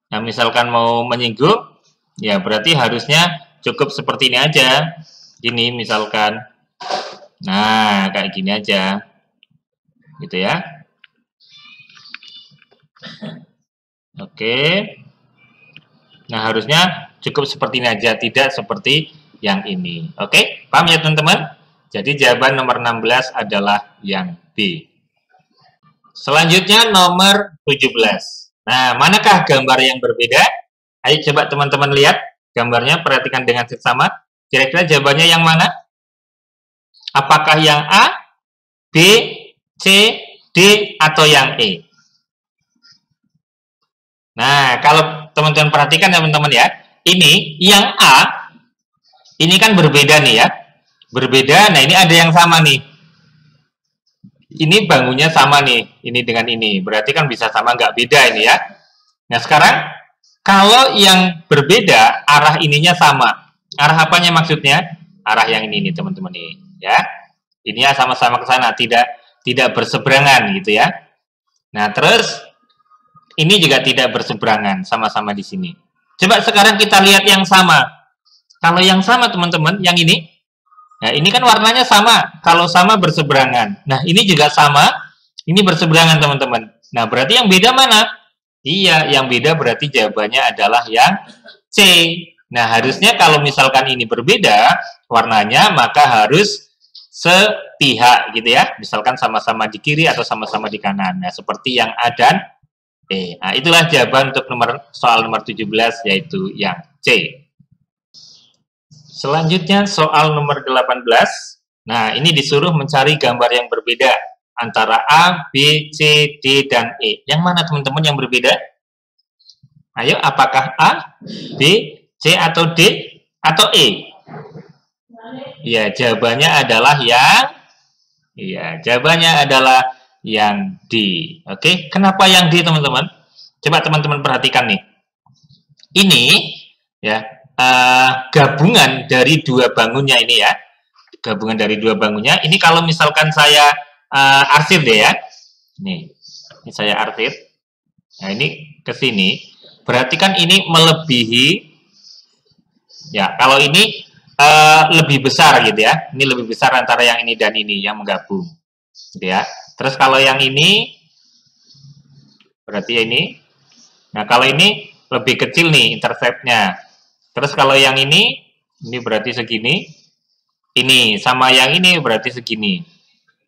[SPEAKER 1] Nah, misalkan mau menyinggung, ya berarti harusnya cukup seperti ini aja. Gini misalkan. Nah, kayak gini aja. Gitu ya. Oke. Nah, harusnya cukup seperti ini aja, tidak seperti yang ini. Oke, paham ya teman-teman? Jadi jawaban nomor 16 adalah yang B. Selanjutnya nomor 17. Nah, manakah gambar yang berbeda? Ayo coba teman-teman lihat gambarnya, perhatikan dengan seksama. Kira-kira jawabannya yang mana? Apakah yang A, B, C, D, atau yang E? Nah, kalau teman-teman perhatikan teman-teman ya, ini yang A, ini kan berbeda nih ya. Berbeda, nah ini ada yang sama nih. Ini bangunnya sama nih, ini dengan ini. Berarti kan bisa sama, nggak beda ini ya. Nah, sekarang kalau yang berbeda, arah ininya sama. Arah apanya maksudnya? Arah yang ini nih, teman-teman nih, ya. Ini ya sama-sama ke sana, tidak berseberangan gitu ya. Nah, terus ini juga tidak berseberangan, sama-sama di sini. Coba sekarang kita lihat yang sama. Kalau yang sama, teman-teman, yang ini. Nah, ini kan warnanya sama. Kalau sama berseberangan. Nah, ini juga sama. Ini berseberangan, teman-teman. Nah, berarti yang beda mana? Iya, yang beda berarti jawabannya adalah yang C. Nah, harusnya kalau misalkan ini berbeda warnanya, maka harus sepihak gitu ya. Misalkan sama-sama di kiri atau sama-sama di kanan. Nah, seperti yang A dan B. Nah, itulah jawaban untuk soal nomor 17, yaitu yang C. Selanjutnya soal nomor 18. Nah, ini disuruh mencari gambar yang berbeda antara A, B, C, D, dan E. Yang mana teman-teman yang berbeda? Ayo, apakah A, B, C, atau D, atau E? Ya, jawabannya adalah yang D. Oke, kenapa yang D, teman-teman? Coba teman-teman perhatikan nih. Ini ya, gabungan dari dua bangunnya ini ya. Gabungan dari dua bangunnya. Ini kalau misalkan saya arsir deh ya. Ini saya arsir. Nah, ini ke sini. Berarti kan ini melebihi. Ya, kalau ini lebih besar gitu ya. Ini lebih besar antara yang ini dan ini yang menggabung. Gitu ya. Terus kalau yang ini berarti ini. Nah, kalau ini lebih kecil nih interceptnya. Terus kalau yang ini berarti segini. Ini sama yang ini berarti segini.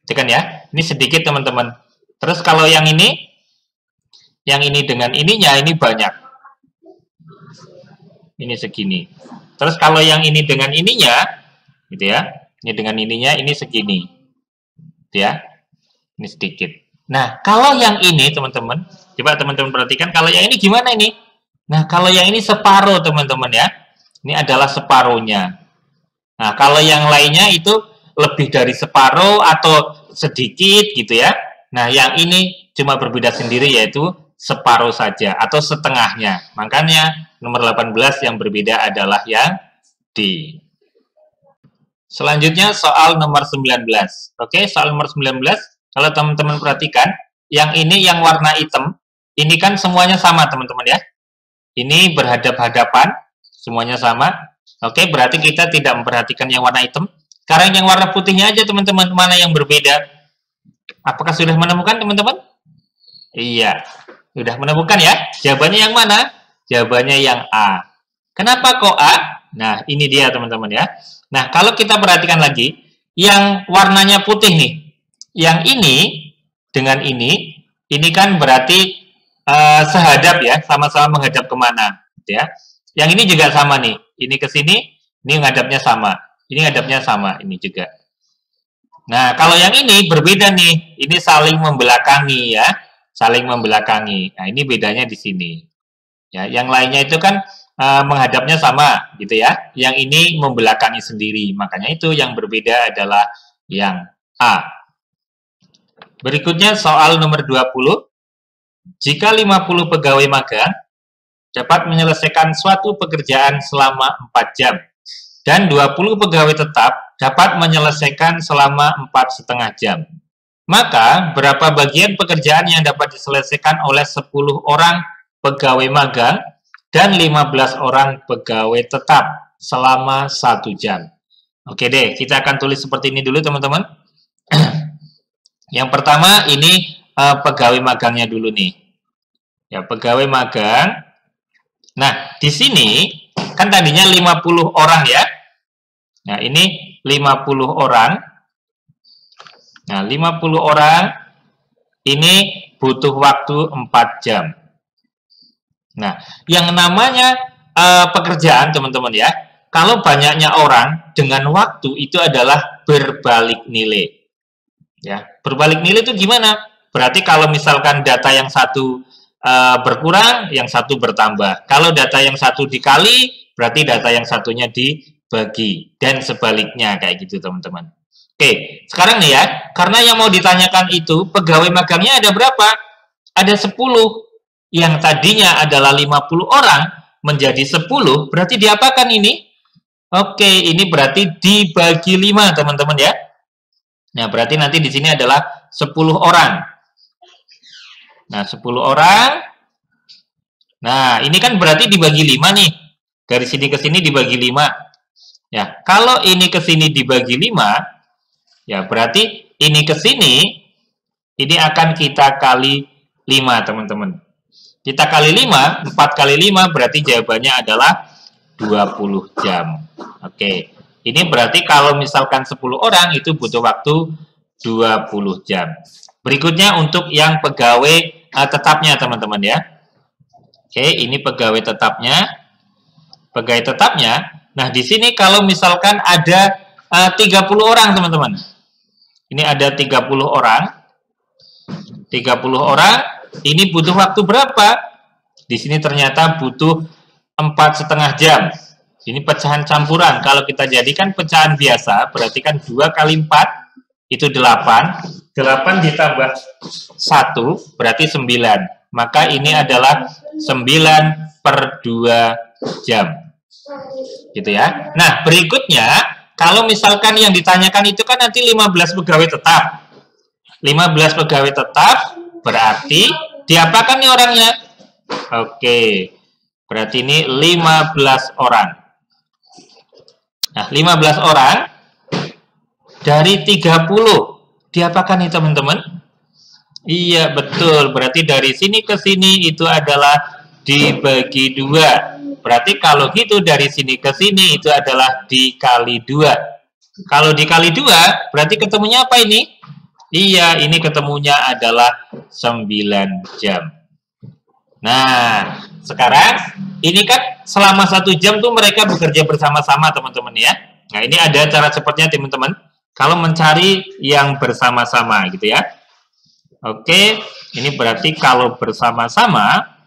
[SPEAKER 1] Itu kan ya? Ini sedikit teman-teman. Terus kalau yang ini dengan ininya ini banyak. Ini segini. Terus kalau yang ini dengan ininya, gitu ya. Ini dengan ininya ini segini. Gitu ya. Ini sedikit. Nah, kalau yang ini teman-teman, coba teman-teman perhatikan kalau yang ini gimana ini? Nah, kalau yang ini separuh teman-teman ya. Ini adalah separuhnya. Nah, kalau yang lainnya itu lebih dari separuh atau sedikit gitu ya. Nah, yang ini cuma berbeda sendiri yaitu separuh saja atau setengahnya. Makanya nomor 18 yang berbeda adalah yang D. Selanjutnya soal nomor 19. Oke, soal nomor 19, kalau teman-teman perhatikan, yang ini yang warna hitam, ini kan semuanya sama teman-teman ya. Ini berhadap-hadapan, semuanya sama. Oke, berarti kita tidak memperhatikan yang warna hitam. Sekarang yang warna putihnya aja teman-teman, mana yang berbeda? Apakah sudah menemukan teman-teman? Iya, sudah menemukan ya. Jawabannya yang mana? Jawabannya yang A. Kenapa kok A? Nah, ini dia teman-teman ya. Nah, kalau kita perhatikan lagi, yang warnanya putih nih, yang ini dengan ini kan berarti sehadap ya, sama-sama menghadap kemana, ya. Yang ini juga sama nih. Ini ke sini, ini ngadapnya sama. Ini ngadapnya sama, ini juga. Nah, kalau yang ini berbeda nih. Ini saling membelakangi ya. Saling membelakangi. Nah, ini bedanya di sini. Ya, yang lainnya itu kan menghadapnya sama gitu ya. Yang ini membelakangi sendiri. Makanya itu yang berbeda adalah yang A. Berikutnya soal nomor 20. Jika 50 pegawai magang dapat menyelesaikan suatu pekerjaan selama 4 jam. Dan 20 pegawai tetap dapat menyelesaikan selama 4,5 jam. Maka, berapa bagian pekerjaan yang dapat diselesaikan oleh 10 orang pegawai magang dan 15 orang pegawai tetap selama 1 jam. Oke deh, kita akan tulis seperti ini dulu teman-teman. Yang pertama ini pegawai magangnya dulu nih. Ya, pegawai magang. Nah, di sini kan tadinya 50 orang ya. Nah, ini 50 orang. Nah, 50 orang ini butuh waktu 4 jam. Nah, yang namanya pekerjaan teman-teman ya, kalau banyaknya orang dengan waktu itu adalah berbalik nilai. Ya, berbalik nilai itu gimana? Berarti kalau misalkan data yang satu berkurang, yang satu bertambah. Kalau data yang satu dikali, berarti data yang satunya dibagi. Dan sebaliknya kayak gitu teman-teman. Oke, sekarang nih ya, karena yang mau ditanyakan itu, pegawai magangnya ada berapa? Ada 10. Yang tadinya adalah 50 orang menjadi 10, berarti diapakan ini? Oke, ini berarti dibagi 5, teman-teman ya. Nah, berarti nanti di sini adalah 10 orang. Nah, 10 orang. Nah, ini kan berarti dibagi 5 nih. Dari sini ke sini dibagi 5. Ya, kalau ini ke sini dibagi 5, ya berarti ini ke sini, ini akan kita kali 5, teman-teman. Kita kali 5, 4 kali 5 berarti jawabannya adalah 20 jam. Oke, ini berarti kalau misalkan 10 orang itu butuh waktu 20 jam. Berikutnya untuk yang pegawai tetapnya teman-teman ya. Oke, ini pegawai tetapnya. Pegawai tetapnya. Nah, di sini kalau misalkan ada 30 orang teman-teman. Ini ada 30 orang. 30 orang, ini butuh waktu berapa? Di sini ternyata butuh 4,5 jam. Ini pecahan campuran. Kalau kita jadikan pecahan biasa, berarti kan 2 kali 4 itu 8. 8 ditambah 1 berarti 9. Maka ini adalah 9/2 jam. Gitu ya. Nah, berikutnya, kalau misalkan yang ditanyakan itu kan nanti 15 pegawai tetap. 15 pegawai tetap berarti diapakan nih orangnya? Oke. Berarti ini 15 orang. Nah, 15 orang dari 30 diapakan nih teman-teman? Iya, betul. Berarti dari sini ke sini itu adalah dibagi 2. Berarti kalau gitu dari sini ke sini itu adalah dikali 2. Kalau dikali 2, berarti ketemunya apa ini? Iya, ini ketemunya adalah 9 jam. Nah, sekarang ini kan selama 1 jam tuh mereka bekerja bersama-sama teman-teman ya. Nah, ini ada cara cepatnya teman-teman. Kalau mencari yang bersama-sama gitu ya. Oke, ini berarti kalau bersama-sama,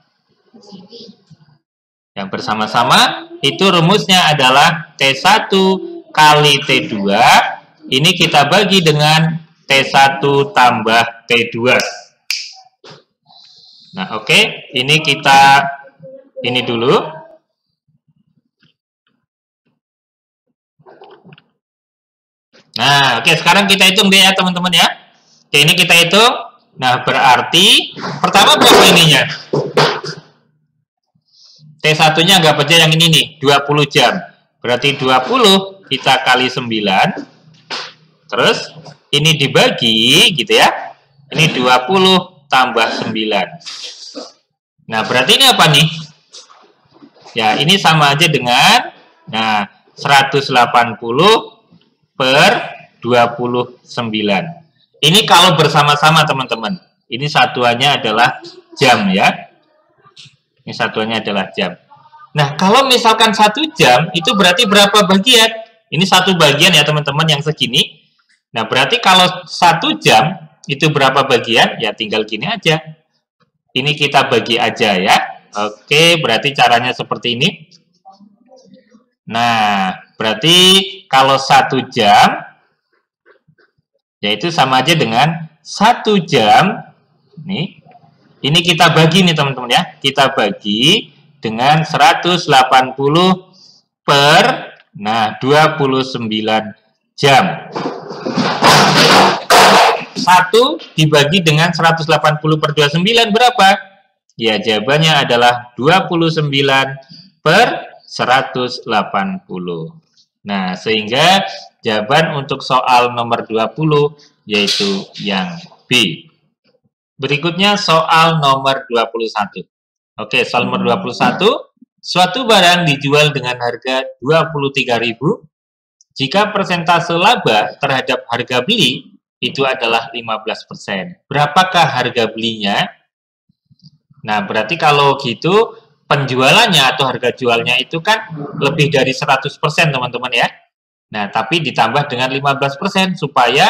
[SPEAKER 1] yang bersama-sama itu rumusnya adalah T1 kali T2. Ini kita bagi dengan T1 tambah T2. Nah, oke, ini kita ini dulu. Nah, oke, sekarang kita hitung deh ya, teman-teman ya. Oke, ini kita hitung. Nah, berarti pertama berapa ininya? T1-nya anggap aja yang ini nih, 20 jam. Berarti 20 kita kali 9. Terus ini dibagi gitu ya. Ini 20 tambah 9. Nah, berarti ini apa nih? Ya, ini sama aja dengan 180 per 29. Ini kalau bersama-sama teman-teman. Ini satuannya adalah jam ya. Ini satuannya adalah jam. Nah, kalau misalkan 1 jam, itu berarti berapa bagian? Ini 1 bagian ya teman-teman yang segini. Nah, berarti kalau 1 jam, itu berapa bagian? Ya, tinggal gini aja. Ini kita bagi aja ya. Oke, berarti caranya seperti ini. Nah, berarti kalau 1 jam, yaitu sama aja dengan 1 jam. Nih, ini kita bagi nih teman-teman ya. Kita bagi dengan 180 per, nah, 29 jam. 1 dibagi dengan 180 per 29 berapa? Ya, jawabannya adalah 29 per 180. Nah, sehingga jawaban untuk soal nomor 20 yaitu yang B. Berikutnya soal nomor 21. Oke, soal nomor 21. Suatu barang dijual dengan harga 23.000 jika persentase laba terhadap harga beli itu adalah 15%. Berapakah harga belinya? Nah, berarti kalau gitu penjualannya atau harga jualnya itu kan lebih dari 100%, teman-teman ya. Nah, tapi ditambah dengan 15% supaya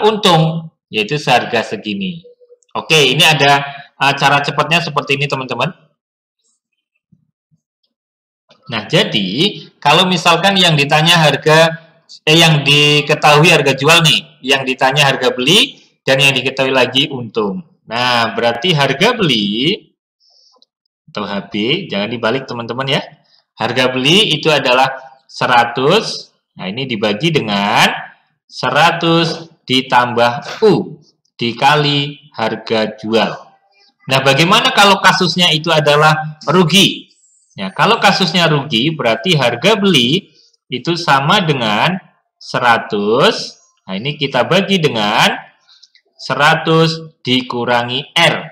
[SPEAKER 1] untung, yaitu seharga segini. Oke, ini ada cara cepatnya seperti ini, teman-teman. Nah, jadi kalau misalkan yang ditanya yang diketahui harga jual nih, yang ditanya harga beli, dan yang diketahui lagi untung. Nah, berarti harga beli atau HB, jangan dibalik teman-teman ya. Harga beli itu adalah 100, nah ini dibagi dengan 100 ditambah U dikali harga jual. Nah, bagaimana kalau kasusnya itu adalah rugi? Ya, kalau kasusnya rugi, berarti harga beli itu sama dengan 100. Nah, ini kita bagi dengan 100 dikurangi R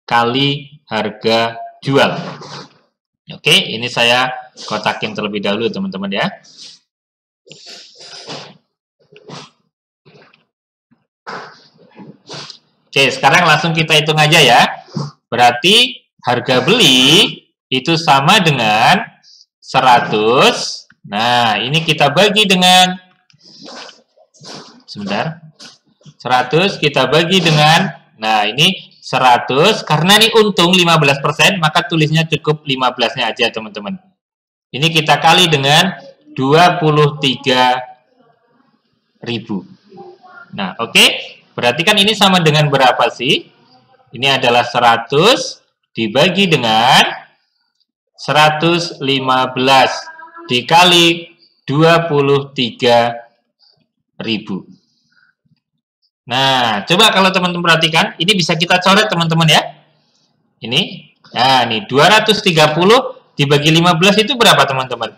[SPEAKER 1] kali harga jual. Oke, ini saya kotakin terlebih dahulu, teman-teman ya. Oke, sekarang langsung kita hitung aja ya. Berarti harga beli itu sama dengan 100. Nah, ini kita bagi dengan, sebentar, 100 kita bagi dengan, nah ini 100, karena ini untung 15%, maka tulisnya cukup 15-nya aja, teman-teman. Ini kita kali dengan 23.000. Nah, oke. Berarti kan ini sama dengan berapa sih? Ini adalah 100 dibagi dengan 115 dikali 23.000. Nah, coba kalau teman-teman perhatikan, ini bisa kita coret teman-teman ya. Ini, nah ini 230 dibagi 15 itu berapa teman-teman?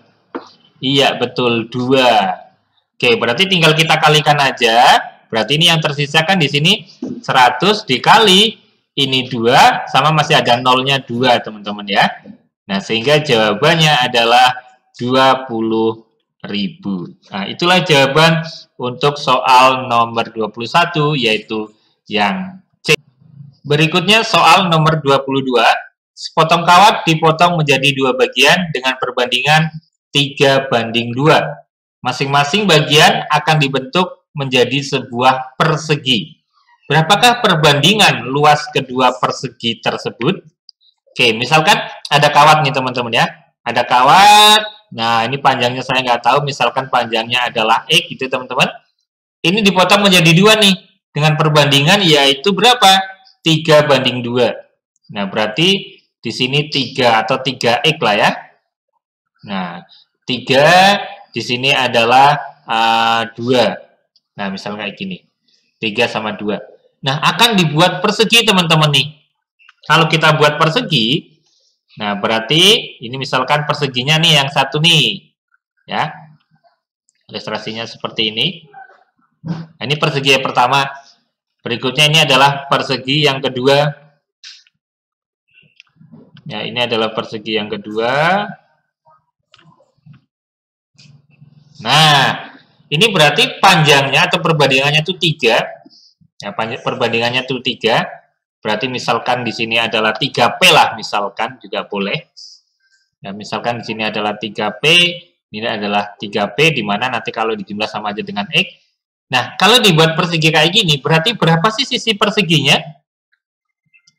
[SPEAKER 1] Iya, betul, 2. Oke, berarti tinggal kita kalikan aja. Berarti ini yang tersisa kan di sini 100 dikali ini 2, sama masih ada nolnya 2, teman-teman ya. Nah, sehingga jawabannya adalah 20.000. Nah, itulah jawaban untuk soal nomor 21, yaitu yang C. Berikutnya soal nomor 22. Sepotong kawat dipotong menjadi 2 bagian dengan perbandingan 3:2. Masing-masing bagian akan dibentuk menjadi sebuah persegi. Berapakah perbandingan luas kedua persegi tersebut? Oke, misalkan ada kawat nih teman-teman ya. Ada kawat, nah ini panjangnya saya nggak tahu, misalkan panjangnya adalah X gitu teman-teman. Ini dipotong menjadi 2 nih, dengan perbandingan yaitu berapa? 3:2. Nah, berarti di sini 3 atau 3X lah ya. Nah, 3 di sini adalah 2. Nah, misalnya kayak gini. 3 sama 2. Nah, akan dibuat persegi teman-teman nih. Kalau kita buat persegi, nah berarti ini misalkan perseginya nih yang satu nih. Ya. Ilustrasinya seperti ini. Nah, ini persegi yang pertama. Berikutnya ini adalah persegi yang kedua. Ya, ini adalah persegi yang kedua. Nah, ini berarti panjangnya atau perbandingannya itu 3. Ya, perbandingannya itu 3. Berarti misalkan di sini adalah 3P lah, misalkan juga boleh. Ya, misalkan di sini adalah 3P, ini adalah 3P, di mana nanti kalau dijumlah sama aja dengan X. Nah, kalau dibuat persegi kayak gini, berarti berapa sih sisi perseginya?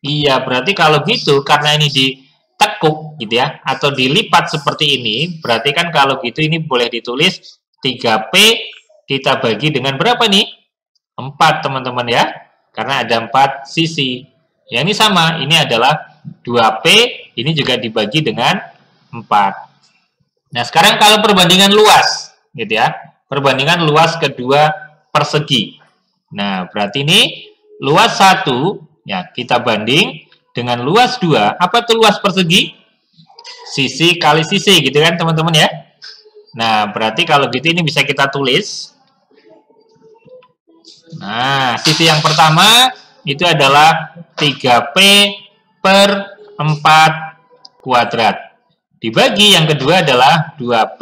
[SPEAKER 1] Iya, berarti kalau gitu, karena ini ditekuk gitu ya, atau dilipat seperti ini, berarti kan kalau gitu ini boleh ditulis 3P kita bagi dengan berapa nih? 4, teman-teman ya. Karena ada 4 sisi. Ya, ini sama, ini adalah 2P ini juga dibagi dengan 4. Nah, sekarang kalau perbandingan luas, gitu ya. Perbandingan luas kedua persegi. Nah, berarti ini luas 1, ya, kita banding dengan luas 2. Apa itu luas persegi? Sisi kali sisi, gitu kan, teman-teman ya. Nah, berarti kalau gitu ini bisa kita tulis. Nah, sisi yang pertama itu adalah 3P per 4 kuadrat. Dibagi yang kedua adalah 2P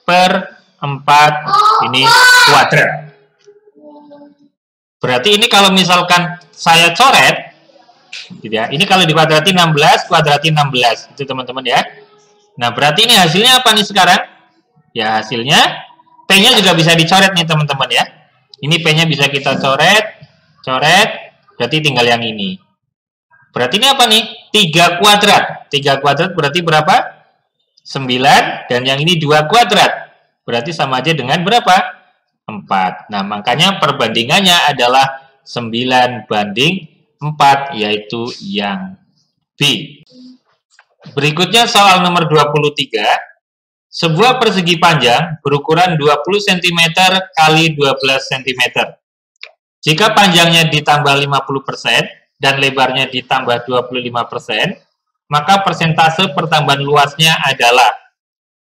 [SPEAKER 1] per 4 ini kuadrat. Berarti ini kalau misalkan saya coret, gitu ya, ini kalau dikuadratin 16, kuadratin 16. Itu teman-teman ya. Nah, berarti ini hasilnya apa nih sekarang? Ya, hasilnya P-nya juga bisa dicoret nih teman-teman ya. Ini P-nya bisa kita coret, berarti tinggal yang ini. Berarti ini apa nih? 3 kuadrat. 3 kuadrat berarti berapa? 9, dan yang ini 2 kuadrat. Berarti sama aja dengan berapa? 4. Nah, makanya perbandingannya adalah 9 banding 4, yaitu yang B. Berikutnya soal nomor 23. Sebuah persegi panjang berukuran 20 cm kali 12 cm. Jika panjangnya ditambah 50% dan lebarnya ditambah 25%, maka persentase pertambahan luasnya adalah.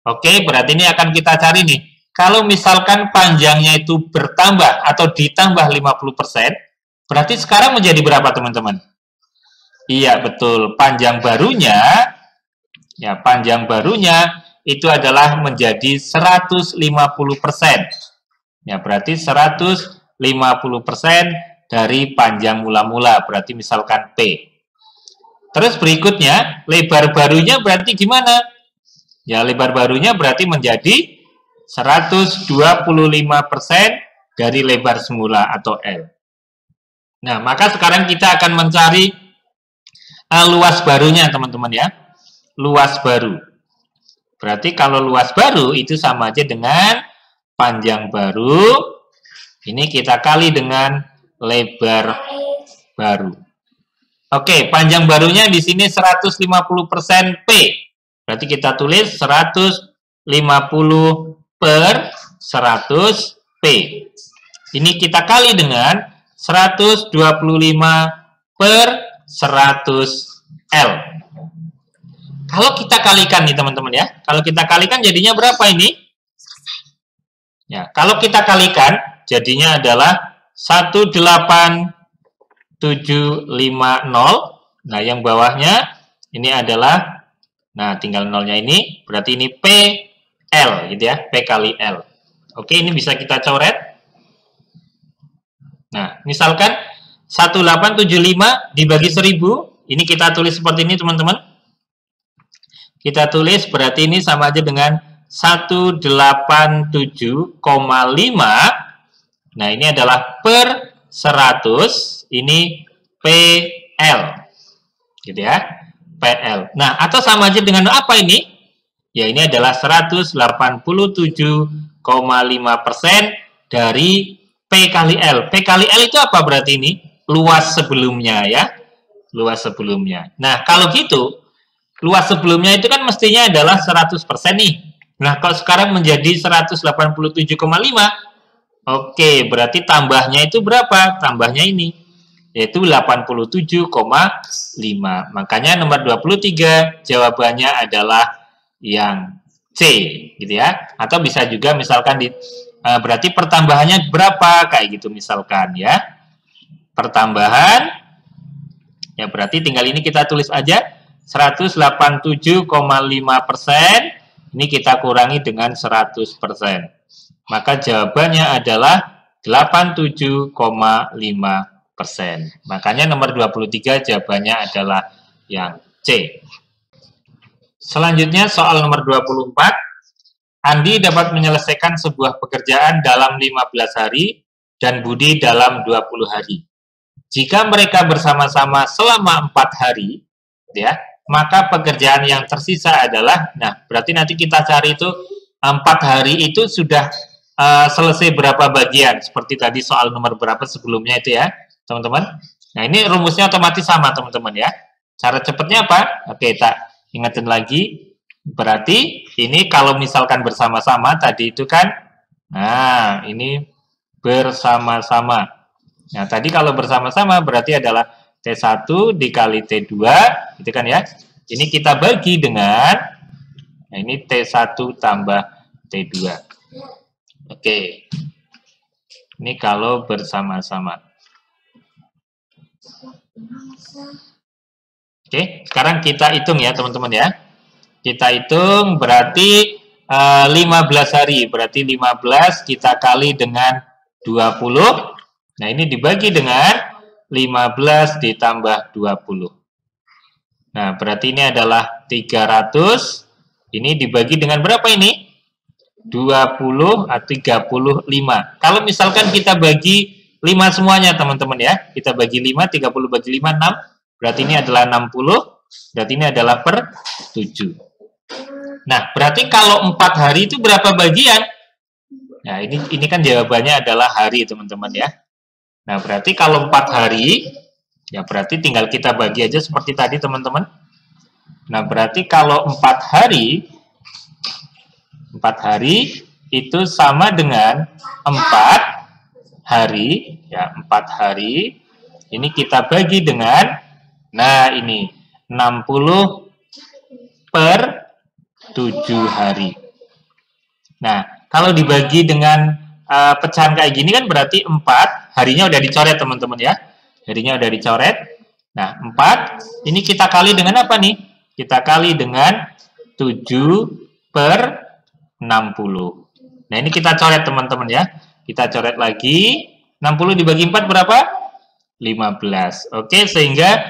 [SPEAKER 1] Oke, berarti ini akan kita cari nih. Kalau misalkan panjangnya itu bertambah atau ditambah 50%, berarti sekarang menjadi berapa teman-teman? Iya, betul. Panjang barunya itu adalah menjadi 150%. Ya, berarti 150% dari panjang mula-mula, berarti misalkan P. Terus berikutnya, lebar barunya berarti gimana? Ya, lebar barunya berarti menjadi 125% dari lebar semula atau L. Nah, maka sekarang kita akan mencari luas barunya, teman-teman ya. Luas baru. Berarti kalau luas baru itu sama aja dengan panjang baru, ini kita kali dengan lebar baru. Oke, panjang barunya di sini 150% P. Berarti kita tulis 150 per 100 P. Ini kita kali dengan 125 per 100 L. Kalau kita kalikan nih teman-teman ya, kalau kita kalikan jadinya berapa ini? Ya, kalau kita kalikan jadinya adalah 18750. Nah, yang bawahnya ini adalah, nah tinggal nolnya ini, berarti ini PL gitu ya, P kali L. Oke, ini bisa kita coret. Nah, misalkan 1875 dibagi 1000, ini kita tulis seperti ini teman-teman. Kita tulis berarti ini sama aja dengan 187,5. Nah, ini adalah per 100, ini PL. Gitu ya, PL. Nah, atau sama aja dengan apa ini? Ya, ini adalah 187,5% dari P kali L. P kali L itu apa berarti ini? Luas sebelumnya ya. Luas sebelumnya. Nah, kalau gitu, luas sebelumnya itu kan mestinya adalah 100% nih. Nah, kalau sekarang menjadi 187,5, oke, berarti tambahnya itu berapa? Tambahnya ini, yaitu 87,5. Makanya nomor 23 jawabannya adalah yang C, gitu ya. Atau bisa juga misalkan berarti pertambahannya berapa? Kayak gitu misalkan ya. Pertambahan, ya berarti tinggal ini kita tulis aja. 187,5%, ini kita kurangi dengan 100%. Maka jawabannya adalah 87,5%. Makanya nomor 23 jawabannya adalah yang C. Selanjutnya soal nomor 24. Andi dapat menyelesaikan sebuah pekerjaan dalam 15 hari dan Budi dalam 20 hari. Jika mereka bersama-sama selama 4 hari, ya, maka pekerjaan yang tersisa adalah, nah berarti nanti kita cari itu 4 hari itu sudah selesai berapa bagian, seperti tadi soal nomor berapa sebelumnya itu ya teman-teman. Nah, ini rumusnya otomatis sama teman-teman ya. Cara cepatnya apa? Oke, tak ingetin lagi. Berarti ini kalau misalkan bersama-sama tadi itu kan, nah ini bersama-sama. Nah, tadi kalau bersama-sama berarti adalah T1 dikali T2, gitu kan ya. Ini kita bagi dengan, nah ini T1 tambah T2. Oke. Ini kalau bersama-sama. Oke, sekarang kita hitung ya teman-teman ya. Kita hitung berarti 15 hari. Berarti 15 kita kali dengan 20. Nah, ini dibagi dengan 15 ditambah 20. Nah, berarti ini adalah 300. Ini dibagi dengan berapa ini? 20 atau 35. Kalau misalkan kita bagi 5 semuanya teman-teman ya. Kita bagi 5, 30 bagi 5, 6. Berarti ini adalah 60. Berarti ini adalah per 7. Nah, berarti kalau 4 hari itu berapa bagian? Nah, ini kan jawabannya adalah hari teman-teman ya. Nah, berarti kalau 4 hari, ya berarti tinggal kita bagi aja seperti tadi teman-teman. Nah, berarti kalau 4 hari itu sama dengan 4 hari, ya 4 hari, ini kita bagi dengan, nah ini, 60 per 7 hari. Nah, kalau dibagi dengan pecahan kayak gini kan berarti 4, harinya udah dicoret teman-teman ya. Harinya udah dicoret. Nah, 4, ini kita kali dengan apa nih? Kita kali dengan 7 per 60. Nah, ini kita coret teman-teman ya. Kita coret lagi. 60 dibagi 4 berapa? 15. Oke, sehingga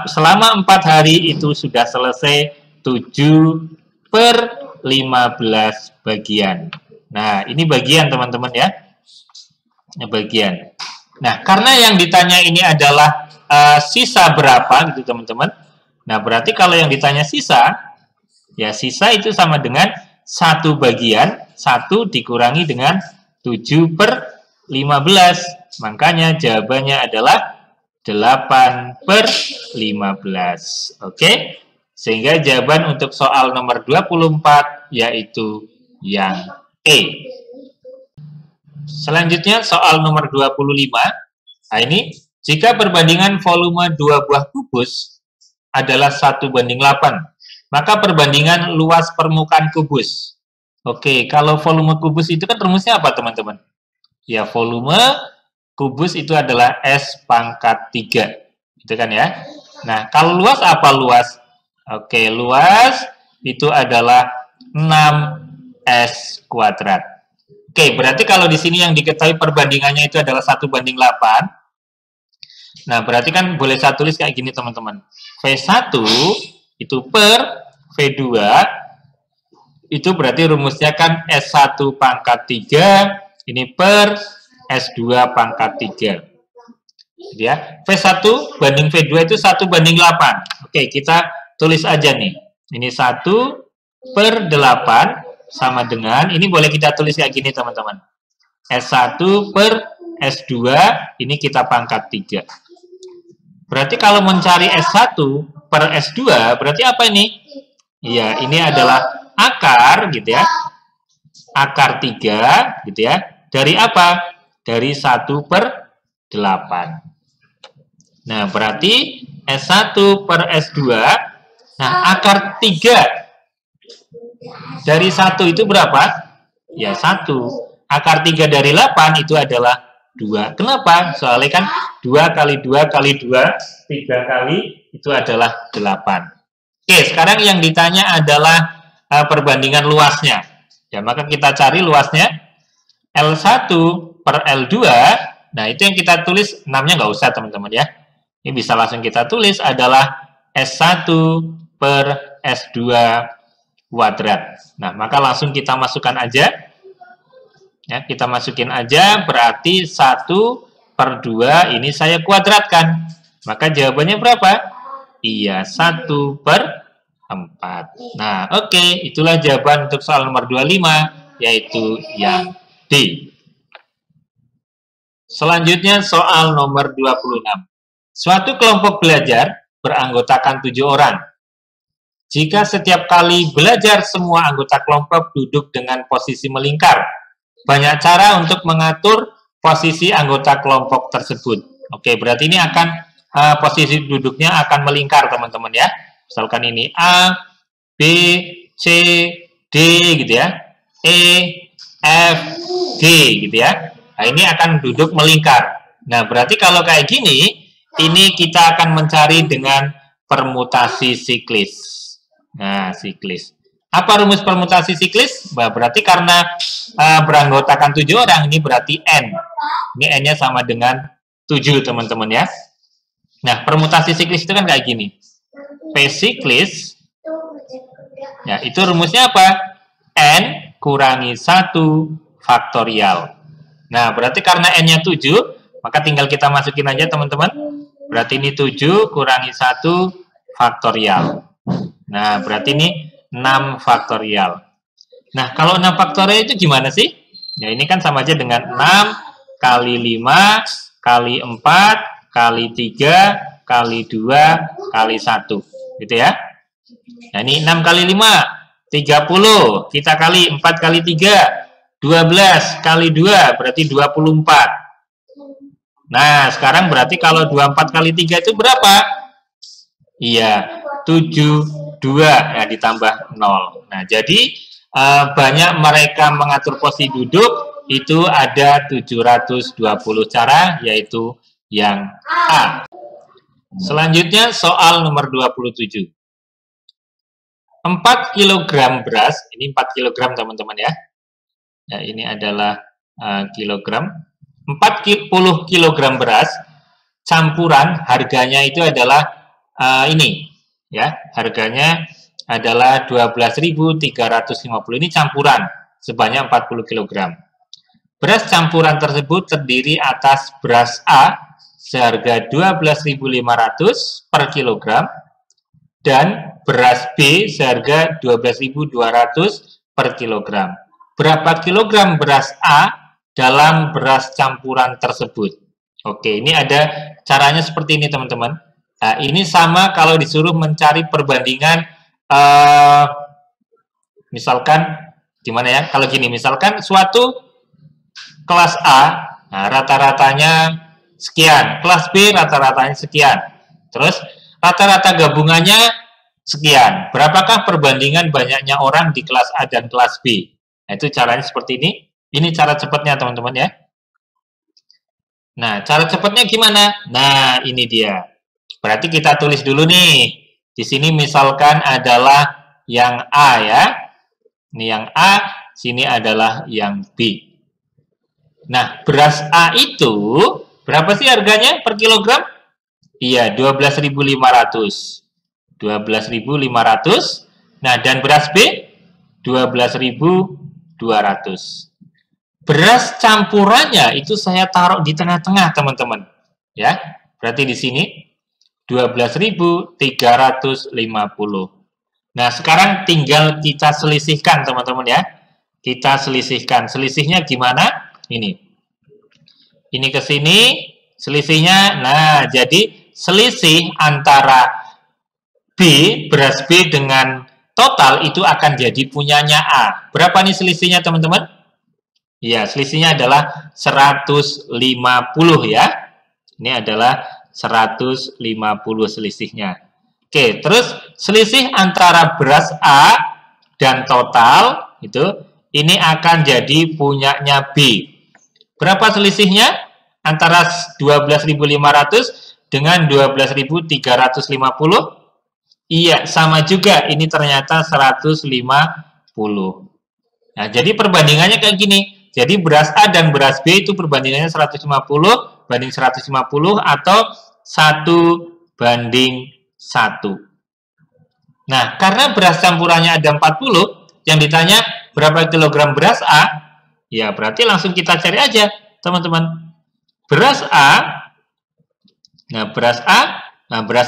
[SPEAKER 1] selama 4 hari itu sudah selesai 7 per 15 bagian. Nah, ini bagian teman-teman ya. Ini bagian. Nah, karena yang ditanya ini adalah sisa berapa gitu teman-teman. Nah, berarti kalau yang ditanya sisa, ya sisa itu sama dengan 1 bagian, 1 dikurangi dengan 7 per 15. Makanya jawabannya adalah 8 per 15. Oke? Sehingga jawaban untuk soal nomor 24 yaitu yang E. Selanjutnya soal nomor 25. Nah ini, jika perbandingan volume 2 buah kubus adalah 1:8, maka perbandingan luas permukaan kubus. Oke, kalau volume kubus itu kan rumusnya apa teman-teman? Ya, volume kubus itu adalah S pangkat 3. Gitu kan ya? Nah, kalau luas apa luas? Oke, luas itu adalah 6S kuadrat. Oke, berarti kalau di sini yang diketahui perbandingannya itu adalah 1:8. Nah, berarti kan boleh saya tulis kayak gini teman-teman. V1 itu per V2 itu berarti rumusnya kan S1 pangkat 3 ini per S2 pangkat 3. Ya, V1 banding V2 itu 1:8. Oke, kita tulis aja nih. Ini 1 per 8 sama dengan, ini boleh kita tulis kayak gini teman-teman. S1 per S2 ini kita pangkat 3. Berarti kalau mencari S1 per S2 berarti apa ini? Iya, ini adalah akar gitu ya. Akar 3 gitu ya. Dari apa? Dari 1 per 8. Nah, berarti S1 per S2. Nah, akar 3 dari 1 itu berapa? Ya, 1. Akar 3 dari 8 itu adalah 2. Kenapa? Soalnya kan 2 kali 2 kali 2, 3 kali itu adalah 8. Oke, sekarang yang ditanya adalah perbandingan luasnya. Ya, maka kita cari luasnya. L1 per L2, nah itu yang kita tulis, 6-nya nggak usah teman-teman ya. Ini bisa langsung kita tulis adalah S1 per S2 kuadrat. Nah, maka langsung kita masukkan aja. Ya, kita masukin aja, berarti 1 per 2 ini saya kuadratkan. Maka jawabannya berapa? Iya, 1 per 4. Nah, oke, itulah jawaban untuk soal nomor 25, yaitu yang D. Selanjutnya soal nomor 26. Suatu kelompok belajar beranggotakan 7 orang. Jika setiap kali belajar semua anggota kelompok duduk dengan posisi melingkar. Banyak cara untuk mengatur posisi anggota kelompok tersebut. Oke, berarti ini akan posisi duduknya akan melingkar, teman-teman ya. Misalkan ini A, B, C, D gitu ya. E, F, G gitu ya. Nah, ini akan duduk melingkar. Nah, berarti kalau kayak gini, ini kita akan mencari dengan permutasi siklis. Nah, siklis. Apa rumus permutasi siklis? Berarti karena beranggotakan 7 orang, ini berarti N. Ini N-nya sama dengan 7, teman-teman ya. Nah, permutasi siklis itu kan kayak gini. P siklis, ya itu rumusnya apa? N kurangi 1 faktorial. Nah, berarti karena N-nya 7, maka tinggal kita masukin aja, teman-teman. Berarti ini 7 kurangi 1 faktorial. Nah, berarti ini 6 faktorial. Nah, kalau 6 faktorial itu gimana sih? Ya, ini kan sama aja dengan 6 kali 5 kali 4 kali 3 kali 2 kali 1. Gitu ya. Nah, ini 6 kali 5, 30. Kita kali 4 kali 3, 12 kali 2, berarti 24. Nah, sekarang berarti kalau 24 kali 3 itu berapa? Iya, 72 ya, ditambah 0. Nah, jadi banyak mereka mengatur posisi duduk itu ada 720 cara, yaitu yang A. Selanjutnya soal nomor 27. 4 kg beras, ini 4 kg teman-teman ya. Ya, ini adalah kilogram. 40 kg beras campuran harganya itu adalah ini ya, harganya adalah 12.350. Ini campuran sebanyak 40 kg. Beras campuran tersebut terdiri atas beras A seharga 12.500 per kilogram dan beras B seharga 12.200 per kilogram. Berapa kilogram beras A dalam beras campuran tersebut? Oke, ini ada caranya seperti ini, teman-teman. Nah, ini sama kalau disuruh mencari perbandingan, misalkan gimana ya? Kalau gini, misalkan suatu kelas A, nah, rata-ratanya sekian, kelas B rata-ratanya sekian, terus rata-rata gabungannya sekian. Berapakah perbandingan banyaknya orang di kelas A dan kelas B? Nah, itu caranya seperti ini. Ini cara cepatnya, teman-teman ya. Nah, cara cepatnya gimana? Nah, ini dia. Berarti kita tulis dulu nih. Di sini misalkan adalah yang A ya. Ini yang A, sini adalah yang B. Nah, beras A itu berapa sih harganya per kilogram? Iya, 12.500. 12.500. Nah, dan beras B 12.200. Beras campurannya itu saya taruh di tengah-tengah, teman-teman. Ya, berarti di sini 12.350. Nah, sekarang tinggal kita selisihkan, teman-teman ya. Kita selisihkan. Selisihnya gimana? Ini ke sini, selisihnya. Nah, jadi selisih antara B, beras B dengan total itu akan jadi punyanya A. Berapa nih selisihnya, teman-teman? Ya, selisihnya adalah 150 ya. Ini adalah 150 selisihnya. Oke, terus selisih antara beras A dan total itu ini akan jadi punyanya B. Berapa selisihnya? Antara 12.500 dengan 12.350? Iya, sama juga. Ini ternyata 150. Nah, jadi perbandingannya kayak gini. Jadi beras A dan beras B itu perbandingannya 150 banding 150 atau 1 banding 1. Nah, karena beras campurannya ada 40, yang ditanya berapa kilogram beras A, ya berarti langsung kita cari aja, teman-teman. Beras A, nah beras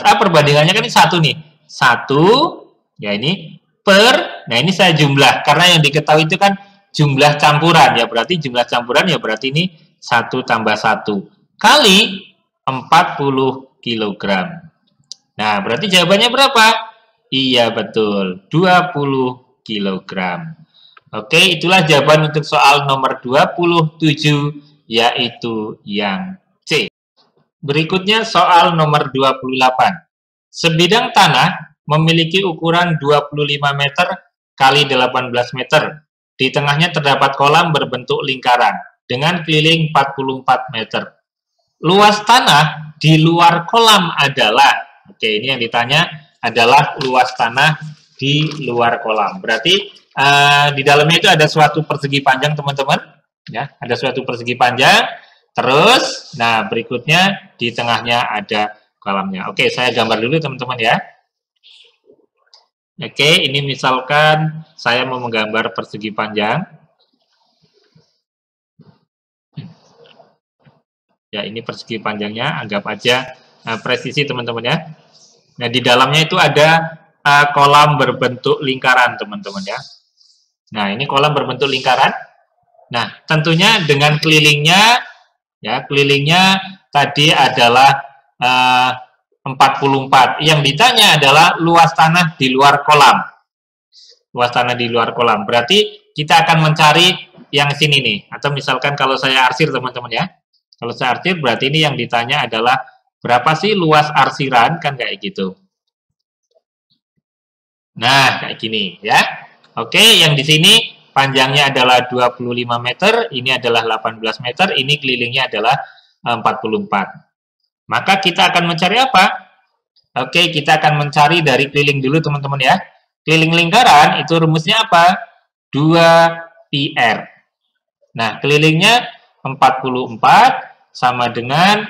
[SPEAKER 1] A perbandingannya kan ini 1 nih. 1, ya ini, per, nah ini saya jumlah, karena yang diketahui itu kan jumlah campuran, ya berarti jumlah campuran, ya berarti ini 1 tambah 1 kali 40 kg. Nah, berarti jawabannya berapa? Iya, betul. 20 kilogram. Oke, itulah jawaban untuk soal nomor 27, yaitu yang C. Berikutnya soal nomor 28. Sebidang tanah memiliki ukuran 25 meter kali 18 meter. Di tengahnya terdapat kolam berbentuk lingkaran dengan keliling 44 meter. Luas tanah di luar kolam adalah, oke, ini yang ditanya adalah luas tanah di luar kolam. Berarti di dalamnya itu ada suatu persegi panjang, teman-teman. Ya, ada suatu persegi panjang. Terus, nah berikutnya di tengahnya ada kolamnya. Oke, saya gambar dulu, teman-teman ya. Oke, ini misalkan saya mau menggambar persegi panjang. Ya, ini persegi panjangnya, anggap aja presisi, teman-teman ya. Nah, di dalamnya itu ada kolam berbentuk lingkaran, teman-teman ya. Nah, ini kolam berbentuk lingkaran. Nah, tentunya dengan kelilingnya, ya, kelilingnya tadi adalah 44. Yang ditanya adalah luas tanah di luar kolam. Luas tanah di luar kolam. Berarti kita akan mencari yang sini nih. Atau misalkan kalau saya arsir, teman-teman ya. Kalau saya arsir, berarti ini yang ditanya adalah berapa sih luas arsiran, kan kayak gitu. Nah, kayak gini ya. Oke, yang di sini panjangnya adalah 25 meter, ini adalah 18 meter, ini kelilingnya adalah 44. Maka kita akan mencari apa? Oke, kita akan mencari dari keliling dulu, teman-teman ya. Keliling lingkaran itu rumusnya apa? 2πr. Nah, kelilingnya 44 sama dengan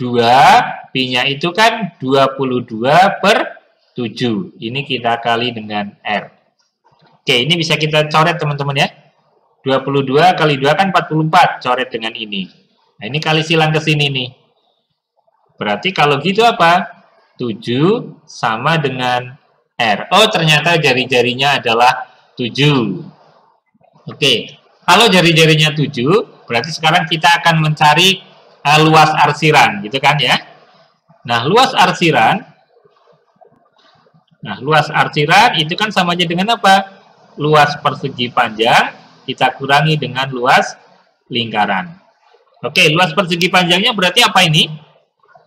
[SPEAKER 1] 2, pi-nya itu kan 22/7. Ini kita kali dengan R. Oke, ini bisa kita coret, teman-teman ya. 22 kali 2 kan 44, coret dengan ini. Nah, ini kali silang ke sini nih. Berarti kalau gitu apa? 7 sama dengan R. Oh, ternyata jari-jarinya adalah 7. Oke, kalau jari-jarinya 7, berarti sekarang kita akan mencari luas arsiran, gitu kan ya. Nah, luas arsiran itu kan sama aja dengan apa? Luas persegi panjang kita kurangi dengan luas lingkaran. Oke, luas persegi panjangnya berarti apa ini?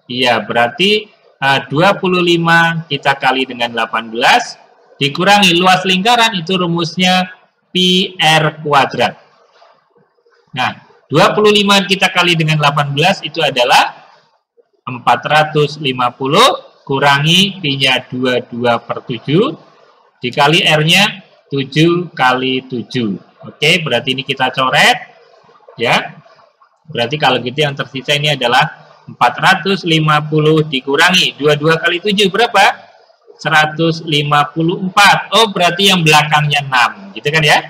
[SPEAKER 1] Iya, berarti 25 kita kali dengan 18 dikurangi luas lingkaran, itu rumusnya pi r kuadrat. Nah, 25 kita kali dengan 18 itu adalah 450 kurangi pi-nya 22/7 dikali r-nya 7 kali 7. Oke, berarti ini kita coret ya. Berarti kalau gitu yang tersisa ini adalah 450 dikurangi 22 kali 7 berapa? 154. Oh, berarti yang belakangnya 6, gitu kan ya?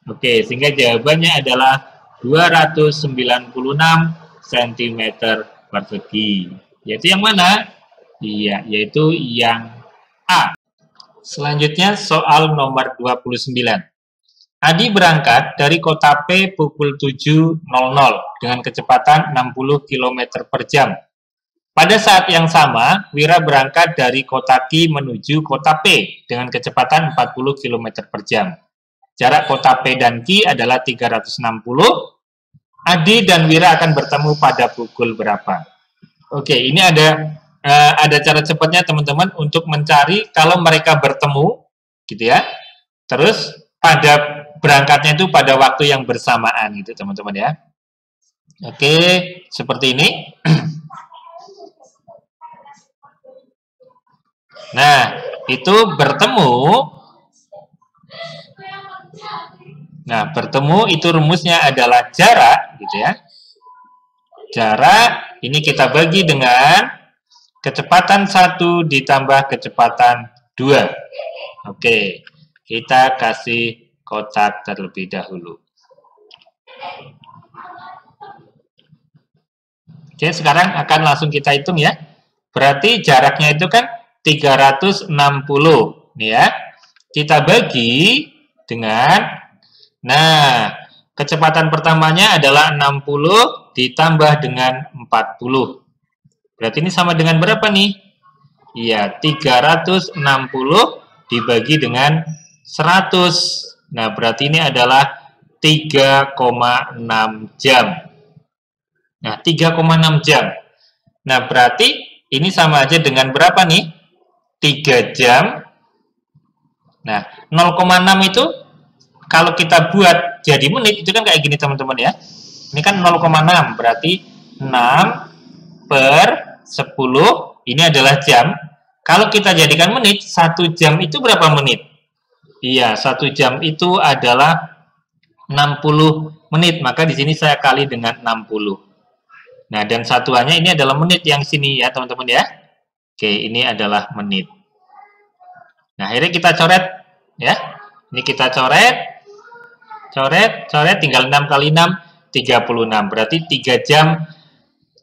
[SPEAKER 1] Oke, sehingga jawabannya adalah 296 cm persegi. Yaitu yang mana? Iya, yaitu yang A. Selanjutnya soal nomor 29. Adi berangkat dari kota P pukul 7.00 dengan kecepatan 60 km per jam. Pada saat yang sama, Wira berangkat dari kota Q menuju kota P dengan kecepatan 40 km per jam. Jarak kota P dan Q adalah 360. Adi dan Wira akan bertemu pada pukul berapa? Oke, ini ada cara cepatnya, teman-teman, untuk mencari kalau mereka bertemu, gitu ya. Terus pada berangkatnya itu pada waktu yang bersamaan, gitu, teman-teman ya. Oke, seperti ini. Nah, itu bertemu. Nah, bertemu itu rumusnya adalah jarak, gitu ya. Jarak ini kita bagi dengan kecepatan 1 ditambah kecepatan 2. Oke, kita kasih kotak terlebih dahulu. Oke, sekarang akan langsung kita hitung ya. Berarti jaraknya itu kan 360 nih ya. Kita bagi dengan, nah, kecepatan pertamanya adalah 60 ditambah dengan 40. Berarti ini sama dengan berapa nih? Iya, 360 dibagi dengan 100. Nah, berarti ini adalah 3,6 jam. Nah, 3,6 jam. Nah, berarti ini sama aja dengan berapa nih? 3 jam. Nah, 0,6 itu kalau kita buat jadi menit, itu kan kayak gini teman-teman ya. Ini kan 0,6, berarti 6 per 10, ini adalah jam. Kalau kita jadikan menit, 1 jam itu berapa menit? Iya, 1 jam itu adalah 60 menit. Maka di sini saya kali dengan 60. Nah, dan satuannya ini adalah menit yang sini ya, teman-teman ya. Oke, ini adalah menit. Nah, akhirnya kita coret ya. Ini kita coret, tinggal 6 kali 6, 36. Berarti 3 jam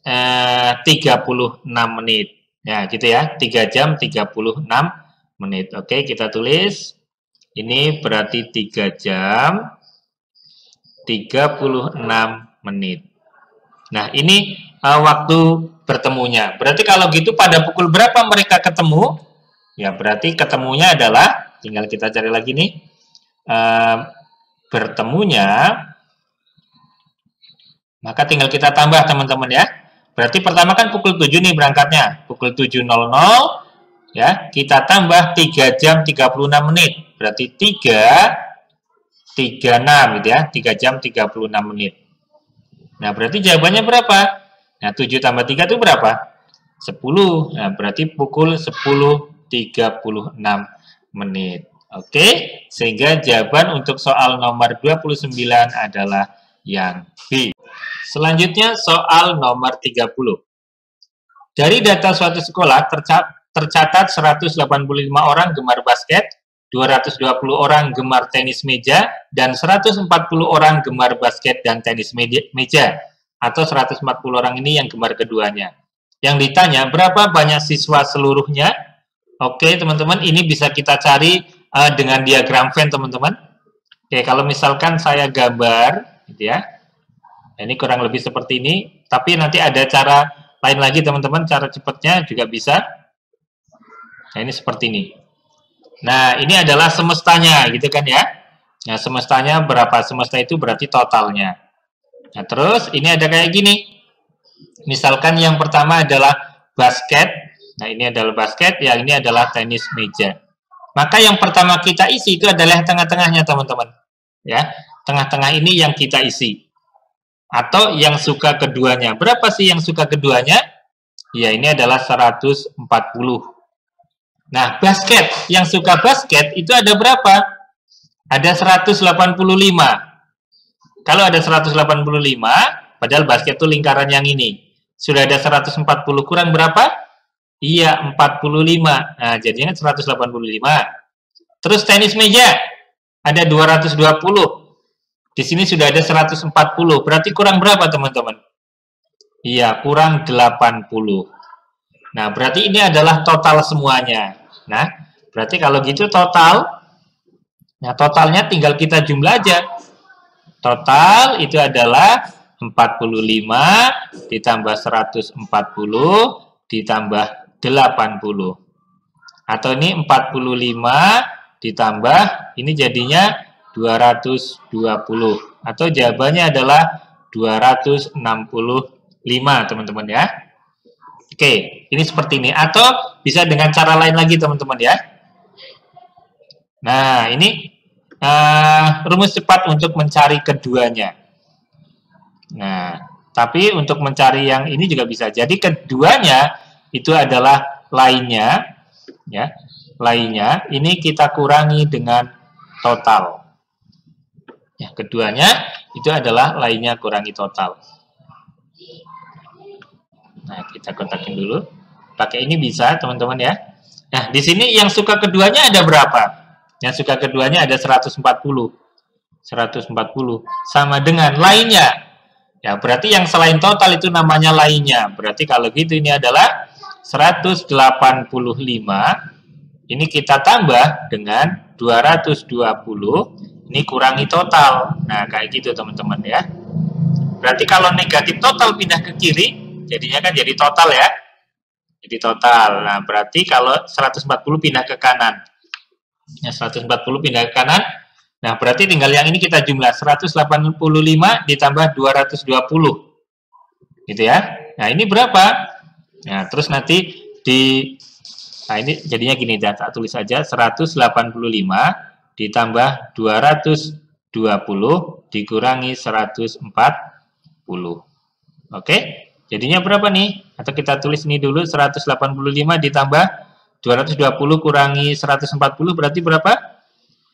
[SPEAKER 1] 36 menit. Ya, gitu ya. 3 jam 36 menit. Oke, kita tulis. Ini berarti 3 jam 36 menit. Nah, ini waktu bertemunya. Berarti kalau gitu pada pukul berapa mereka ketemu? Ya, berarti ketemunya adalah, tinggal kita cari lagi nih, bertemunya, maka tinggal kita tambah teman-teman ya. Berarti pertama kan pukul 7 nih berangkatnya, pukul 7.00, ya, kita tambah 3 jam 36 menit, berarti 3,36 gitu ya, 3 jam 36 menit. Nah, berarti jawabannya berapa? Nah, 7 tambah 3 itu berapa? 10. Nah, berarti pukul 10.36 menit. Oke, sehingga jawaban untuk soal nomor 29 adalah yang B. Selanjutnya soal nomor 30. Dari data suatu sekolah tercatat 185 orang gemar basket, 220 orang gemar tenis meja, dan 140 orang gemar basket dan tenis meja. Atau 140 orang ini yang gemar keduanya. Yang ditanya, berapa banyak siswa seluruhnya? Oke, teman-teman, ini bisa kita cari dengan diagram Venn, teman-teman. Oke, kalau misalkan saya gambar, gitu ya. Ini kurang lebih seperti ini, tapi nanti ada cara lain lagi, teman-teman. Cara cepatnya juga bisa. Nah, ini seperti ini. Nah, ini adalah semestanya, gitu kan ya. Nah, semestanya berapa? Semesta itu berarti totalnya. Nah, terus ini ada kayak gini. Misalkan yang pertama adalah basket. Nah, ini adalah basket, yang ini adalah tenis meja. Maka yang pertama kita isi itu adalah tengah-tengahnya, teman-teman. Ya, tengah-tengah ini yang kita isi. Atau yang suka keduanya. Berapa sih yang suka keduanya? Ya, ini adalah 140. Nah, basket, yang suka basket itu ada berapa? Ada 185. Kalau ada 185, padahal basket itu lingkaran yang ini. Sudah ada 140, kurang berapa? Iya, 45. Nah, jadinya 185. Terus tenis meja, ada 220. Di sini sudah ada 140. Berarti kurang berapa, teman-teman? Iya, kurang 80. Nah, berarti ini adalah total semuanya. Nah, berarti kalau gitu total, nah totalnya tinggal kita jumlah aja. Total itu adalah 45 ditambah 140 ditambah 80. Atau ini 45 ditambah, ini jadinya 220. Atau jawabannya adalah 265, teman-teman ya. Oke, ini seperti ini. Atau bisa dengan cara lain lagi, teman-teman ya. Nah, ini rumus cepat untuk mencari keduanya. Nah, tapi untuk mencari yang ini juga bisa. Jadi keduanya itu adalah lainnya, ya. Lainnya ini kita kurangi dengan total. Ya, keduanya itu adalah lainnya kurangi total. Nah, kita kontakin dulu. Pakai ini bisa, teman-teman ya. Nah, di sini yang suka keduanya ada berapa? Yang suka keduanya ada 140. 140 sama dengan lainnya. Ya, berarti yang selain total itu namanya lainnya. Berarti kalau gitu ini adalah 185. Ini kita tambah dengan 220. Ini kurangi total. Nah, kayak gitu teman-teman ya. Berarti kalau negatif total pindah ke kiri, jadinya kan jadi total ya. Jadi total. Nah, berarti kalau 140 pindah ke kanan. Ya, 140 pindah ke kanan. Nah, berarti tinggal yang ini kita jumlah 185 ditambah 220. Gitu ya. Nah, ini berapa? Nah, terus nanti nah ini jadinya gini, tak tulis aja 185 ditambah 220 dikurangi 140. Oke? Jadinya berapa nih? Atau kita tulis ini dulu 185 ditambah 220 kurangi 140 berarti berapa?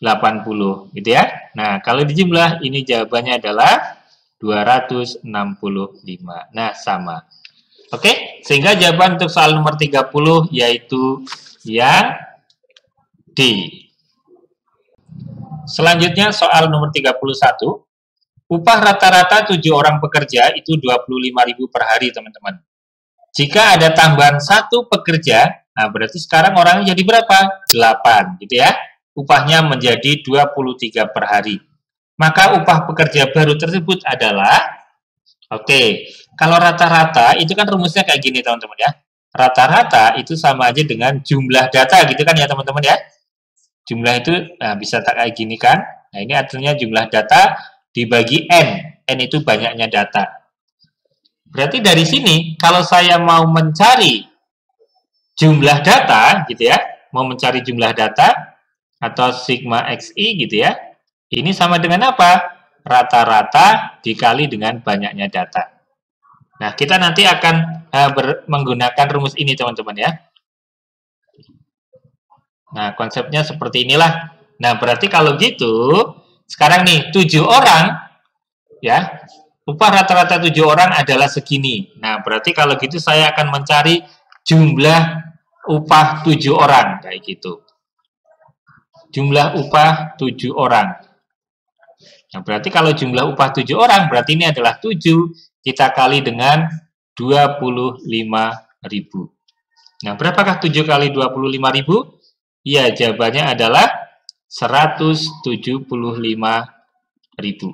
[SPEAKER 1] 80 gitu ya. Nah, kalau dijumlah ini jawabannya adalah 265. Nah, sama. Oke, sehingga jawaban untuk soal nomor 30 yaitu yang D. Selanjutnya soal nomor 31. Upah rata-rata 7 orang pekerja itu 25.000 per hari, teman-teman. Jika ada tambahan 1 pekerja, nah berarti sekarang orangnya jadi berapa? 8, gitu ya. Upahnya menjadi 23 per hari. Maka upah pekerja baru tersebut adalah, oke, kalau rata-rata itu kan rumusnya kayak gini, teman-teman ya. Rata-rata itu sama aja dengan jumlah data, gitu kan ya, teman-teman ya. Jumlah itu nah, bisa tak kayak gini kan. Nah, ini artinya jumlah data dibagi N. N itu banyaknya data. Berarti dari sini, kalau saya mau mencari jumlah data, gitu ya, mau mencari jumlah data, atau sigma XI, gitu ya, ini sama dengan apa? Rata-rata dikali dengan banyaknya data. Nah, kita nanti akan menggunakan rumus ini, teman-teman ya. Nah, konsepnya seperti inilah. Nah, berarti kalau gitu, sekarang nih, 7 orang, ya, upah rata-rata 7 orang adalah segini. Nah, berarti kalau gitu saya akan mencari jumlah upah 7 orang, kayak gitu. Jumlah upah 7 orang. Nah, berarti kalau jumlah upah 7 orang, berarti ini adalah 7, kita kali dengan 25.000. Nah, berapakah 7 kali 25.000? Ya, jawabannya adalah 175.000.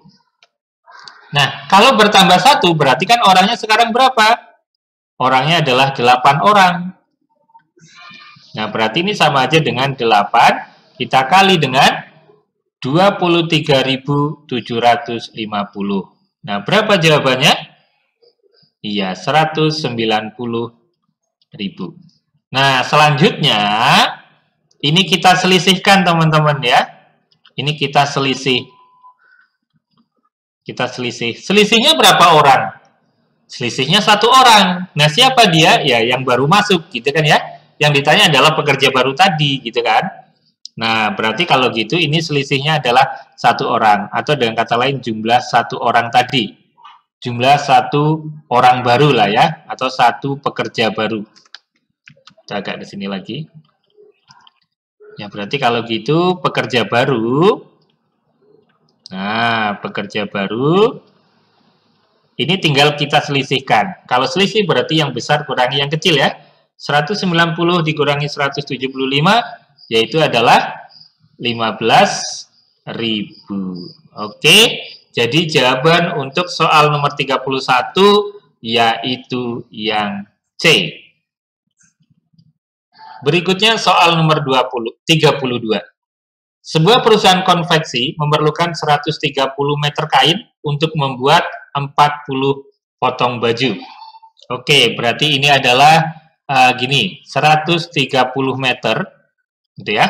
[SPEAKER 1] Nah, kalau bertambah 1, berarti kan orangnya sekarang berapa? Orangnya adalah 8 orang. Nah, berarti ini sama aja dengan 8, kita kali dengan 23.750. Nah, berapa jawabannya? Iya, 190.000. Nah, selanjutnya ini kita selisihkan, teman-teman ya. Ini kita selisih. Kita selisih. Selisihnya berapa orang? Selisihnya 1 orang. Nah, siapa dia? Ya, yang baru masuk, gitu kan ya. Yang ditanya adalah pekerja baru tadi, gitu kan. Nah, berarti kalau gitu ini selisihnya adalah 1 orang. Atau dengan kata lain jumlah 1 orang tadi. Jumlah 1 orang baru lah ya. Atau 1 pekerja baru. Kita agak di sini lagi. Ya, berarti kalau gitu pekerja baru. Nah, pekerja baru. Ini tinggal kita selisihkan. Kalau selisih berarti yang besar kurangi yang kecil ya. 190 dikurangi 175, yaitu adalah 15.000. Oke, jadi jawaban untuk soal nomor 31 yaitu yang C. Berikutnya soal nomor 32. Sebuah perusahaan konveksi memerlukan 130 meter kain untuk membuat 40 potong baju. Oke, berarti ini adalah gini, 130 meter, gitu ya.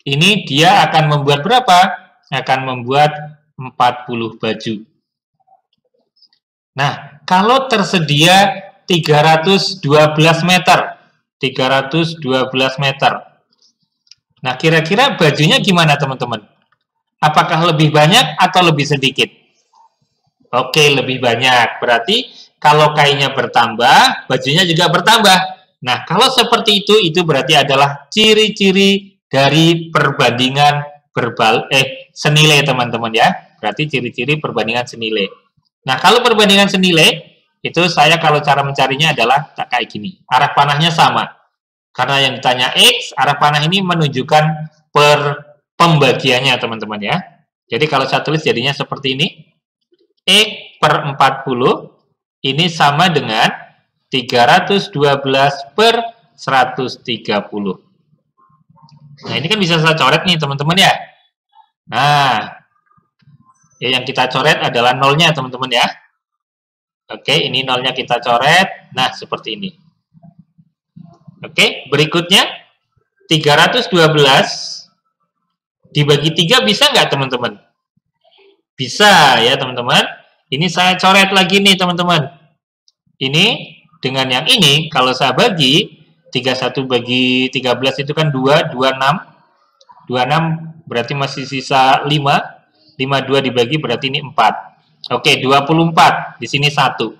[SPEAKER 1] Ini dia akan membuat berapa? Akan membuat 40 baju. Nah, kalau tersedia 312 meter, 312 meter. Nah, kira-kira bajunya gimana, teman-teman? Apakah lebih banyak atau lebih sedikit? Oke, lebih banyak. Berarti kalau kainnya bertambah, bajunya juga bertambah. Nah, kalau seperti itu berarti adalah ciri-ciri dari perbandingan senilai, teman-teman ya. Berarti ciri-ciri perbandingan senilai. Nah, kalau perbandingan senilai, itu saya kalau cara mencarinya adalah tak kayak gini. Arah panahnya sama. Karena yang ditanya X, arah panah ini menunjukkan pembagiannya, teman-teman ya. Jadi kalau saya tulis jadinya seperti ini. X per 40 ini sama dengan 312 per 130. Nah, ini kan bisa saya coret nih, teman-teman ya. Nah, yang kita coret adalah nolnya, teman-teman ya. Oke, ini nolnya kita coret. Nah, seperti ini. Oke, berikutnya 312 dibagi 3 bisa nggak, teman-teman? Bisa ya, teman-teman. Ini saya coret lagi nih, teman-teman. Ini dengan yang ini, kalau saya bagi 31 bagi 13 itu kan 2, 26. 26 berarti masih sisa 5. 52 dibagi berarti ini 4. Oke, 24. Di sini 1.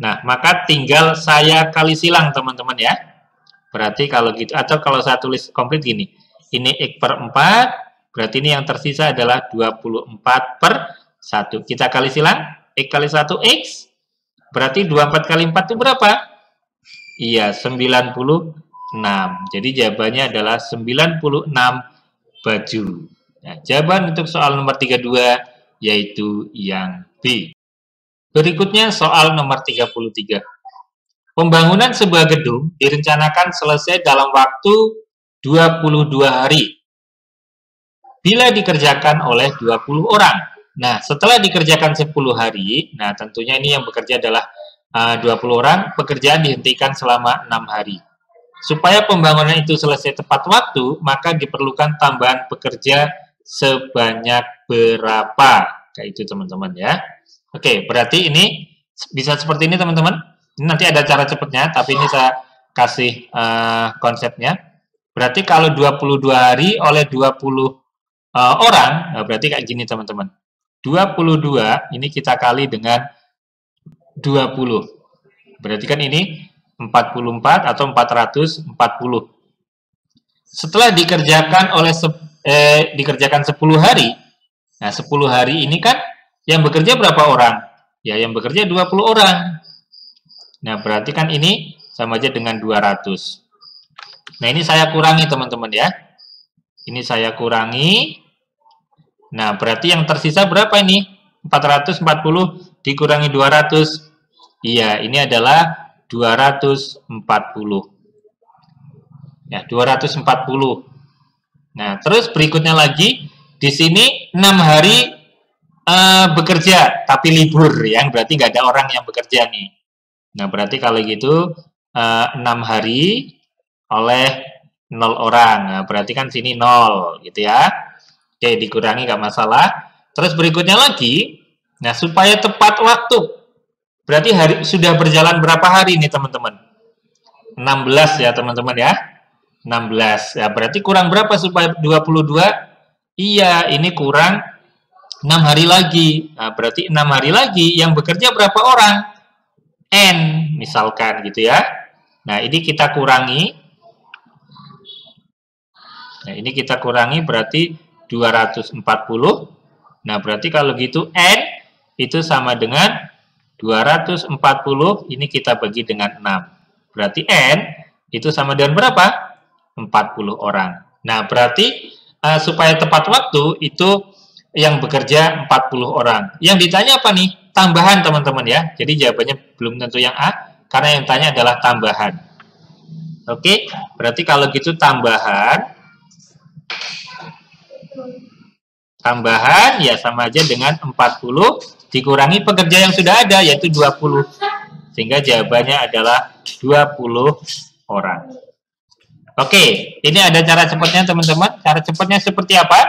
[SPEAKER 1] Nah, maka tinggal saya kali silang, teman-teman ya. Berarti kalau gitu, atau kalau saya tulis komplit gini. Ini X per 4, berarti ini yang tersisa adalah 24 per 1. Kita kali silang, X kali 1, X. Berarti 24 kali 4 itu berapa? Iya, 96. Jadi jawabannya adalah 96 baju. Nah, jawaban untuk soal nomor 32 yaitu yang B. Berikutnya soal nomor 33. Pembangunan sebuah gedung direncanakan selesai dalam waktu 22 hari. Bila dikerjakan oleh 20 orang. Nah, setelah dikerjakan 10 hari, nah tentunya ini yang bekerja adalah 20 orang, pekerjaan dihentikan selama 6 hari. Supaya pembangunan itu selesai tepat waktu, maka diperlukan tambahan pekerja sebanyak berapa? Kayak itu, teman-teman ya. Oke, berarti ini bisa seperti ini, teman-teman. Ini nanti ada cara cepatnya, tapi ini saya kasih konsepnya. Berarti kalau 22 hari oleh 20 orang, nah berarti kayak gini, teman-teman. 22 ini kita kali dengan 20. Berarti kan ini 44 atau 440. Setelah dikerjakan oleh 10 hari. Nah, 10 hari ini kan yang bekerja berapa orang? Ya, yang bekerja 20 orang. Nah, berarti kan ini sama aja dengan 200. Nah, ini saya kurangi, teman-teman ya. Ini saya kurangi. Nah, berarti yang tersisa berapa ini? 440 dikurangi 200. Iya, ini adalah 240. Ya, 240. Nah, terus berikutnya lagi, di sini 6 hari bekerja, tapi libur, ya. Berarti nggak ada orang yang bekerja nih. Nah, berarti kalau gitu 6 hari oleh 0 orang. Nah, berarti kan sini 0, gitu ya. Oke, dikurangi nggak masalah. Terus berikutnya lagi, nah supaya tepat waktu, berarti sudah berjalan berapa hari nih, teman-teman? 16 ya, teman-teman ya. 16. Ya, berarti kurang berapa supaya 22? Iya, ini kurang 6 hari lagi. Nah, berarti 6 hari lagi yang bekerja berapa orang? N, misalkan gitu ya. Nah, ini kita kurangi. Nah, ini kita kurangi berarti 240. Nah, berarti kalau gitu N itu sama dengan 240, ini kita bagi dengan 6. Berarti N itu sama dengan berapa? 40 orang. Nah, berarti supaya tepat waktu itu yang bekerja 40 orang. Yang ditanya apa nih? Tambahan, teman-teman ya. Jadi jawabannya belum tentu yang A, karena yang tanya adalah tambahan. Oke, berarti kalau gitu tambahan ya sama aja dengan 40 dikurangi pekerja yang sudah ada, yaitu 20. Sehingga jawabannya adalah 20 orang. Oke, ini ada cara cepatnya, teman-teman. Cara cepatnya seperti apa?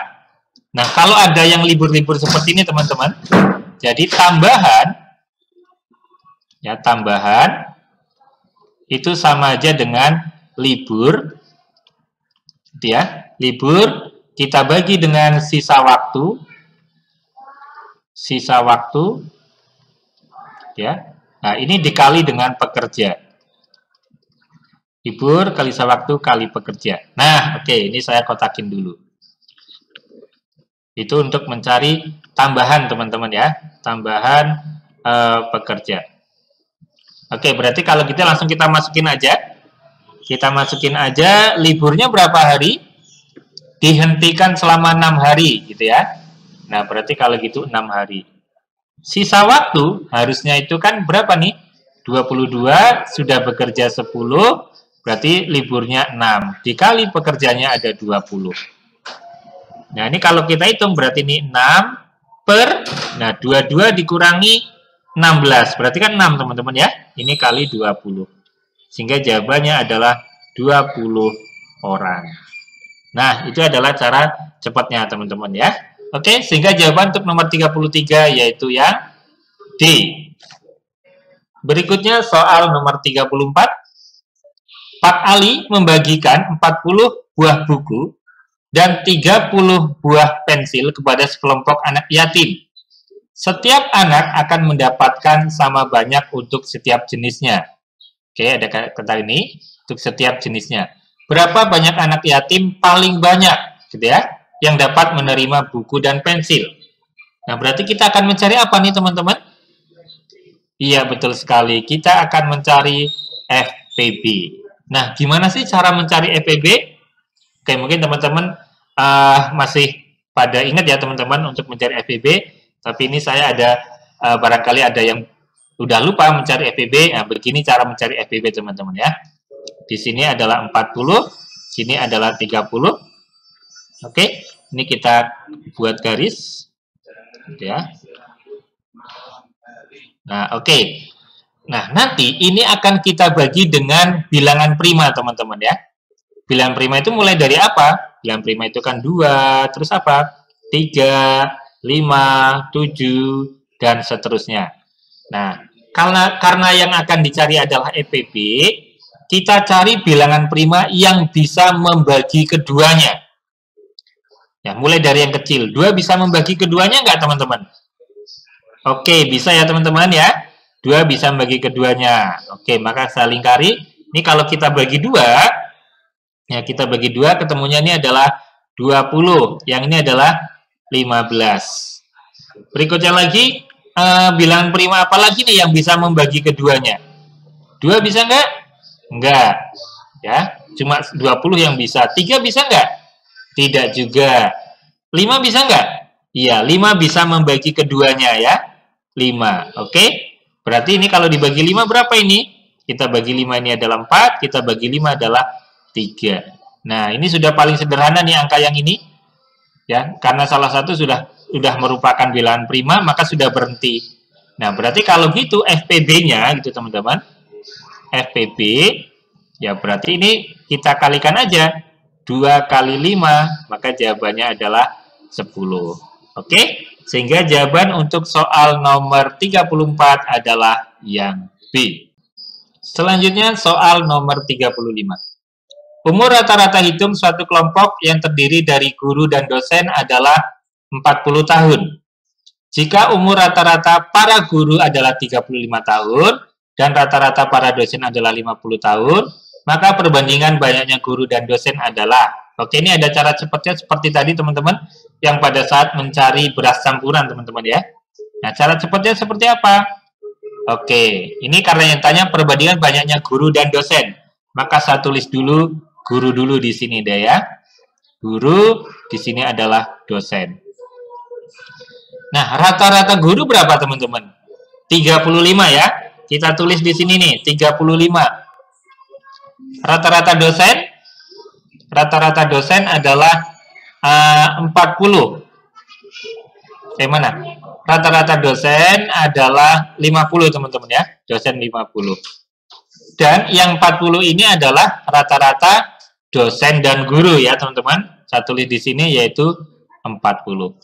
[SPEAKER 1] Nah, kalau ada yang libur-libur seperti ini, teman-teman. Jadi tambahan itu sama aja dengan libur. Gitu ya. Libur kita bagi dengan sisa waktu. Ya. Nah, ini dikali dengan pekerja. Libur kali sisa waktu kali pekerja. Nah, oke, ini saya kotakin dulu. Itu untuk mencari tambahan, teman-teman ya. Tambahan pekerja. Oke, berarti kalau gitu langsung kita masukin aja. Kita masukin aja liburnya berapa hari? Dihentikan selama 6 hari gitu ya. Nah, berarti kalau gitu 6 hari. Sisa waktu harusnya itu kan berapa nih? 22 sudah bekerja 10, berarti liburnya 6. Dikali pekerjaannya ada 20. Nah, ini kalau kita hitung berarti ini 6 per, nah 22 dikurangi 16. Berarti kan 6 teman-teman ya. Ini kali 20. Sehingga jawabannya adalah 20 orang. Nah, itu adalah cara cepatnya teman-teman ya. Oke, sehingga jawaban untuk nomor 33 yaitu yang D. Berikutnya soal nomor 34. Pak Ali membagikan 40 buah buku dan 30 buah pensil kepada sekelompok anak yatim. Setiap anak akan mendapatkan sama banyak untuk setiap jenisnya. Oke, ada kata ini, untuk setiap jenisnya. Berapa banyak anak yatim paling banyak, gitu ya, yang dapat menerima buku dan pensil? Nah, berarti kita akan mencari apa nih, teman-teman? Iya, betul sekali. Kita akan mencari FPB. Nah, gimana sih cara mencari FPB? Oke, mungkin teman-teman masih pada ingat ya, teman-teman, untuk mencari FPB. Tapi ini saya ada, barangkali ada yang udah lupa mencari FPB. Nah, begini cara mencari FPB, teman-teman ya. Di sini adalah 40, sini adalah 30. Oke, ini kita buat garis. Ya. Nah, oke. Nah, nanti ini akan kita bagi dengan bilangan prima, teman-teman ya. Bilangan prima itu mulai dari apa? Bilangan prima itu kan 2, terus apa? 3, 5, 7, dan seterusnya. Nah, karena yang akan dicari adalah FPB, kita cari bilangan prima yang bisa membagi keduanya. Ya, mulai dari yang kecil. 2 bisa membagi keduanya nggak, teman-teman? Oke, bisa ya, teman-teman ya. 2 bisa membagi keduanya. Oke, maka saya lingkari. Ini kalau kita bagi 2, ya kita bagi 2, ketemunya ini adalah 20. Yang ini adalah 15. Berikutnya lagi, bilangan prima apa lagi nih yang bisa membagi keduanya? 2 bisa nggak? Enggak. Ya, cuma 20 yang bisa. 3 bisa nggak? Tidak juga. 5 bisa nggak? Iya, 5 bisa membagi keduanya ya. 5. Oke. Berarti ini kalau dibagi 5 berapa ini? Kita bagi 5 ini adalah 4, kita bagi 5 adalah 3. Nah, ini sudah paling sederhana nih angka yang ini. Ya, karena salah satu sudah merupakan bilangan prima, maka sudah berhenti. Nah, berarti kalau gitu FPB-nya gitu, teman-teman. FPB, ya berarti ini kita kalikan aja. 2 kali 5, maka jawabannya adalah 10. Oke? Sehingga jawaban untuk soal nomor 34 adalah yang B. Selanjutnya soal nomor 35. Umur rata-rata hitung suatu kelompok yang terdiri dari guru dan dosen adalah 40 tahun. Jika umur rata-rata para guru adalah 35 tahun, dan rata-rata para dosen adalah 50 tahun, maka perbandingan banyaknya guru dan dosen adalah, oke, ini ada cara cepatnya seperti tadi teman-teman, yang pada saat mencari beras campuran teman-teman ya. Nah, cara cepatnya seperti apa? Oke, ini karena yang tanya perbandingan banyaknya guru dan dosen, maka saya tulis dulu guru dulu di sini deh ya. Guru di sini adalah dosen. Nah, rata-rata guru berapa teman-teman? 35 ya. Kita tulis di sini nih, 35. Rata-rata dosen? Rata-rata dosen adalah 40. Mana? Rata-rata dosen adalah 50, teman-teman ya. Dosen 50. Dan yang 40 ini adalah rata-rata dosen dan guru ya, teman-teman. Saya tulis di sini yaitu 40.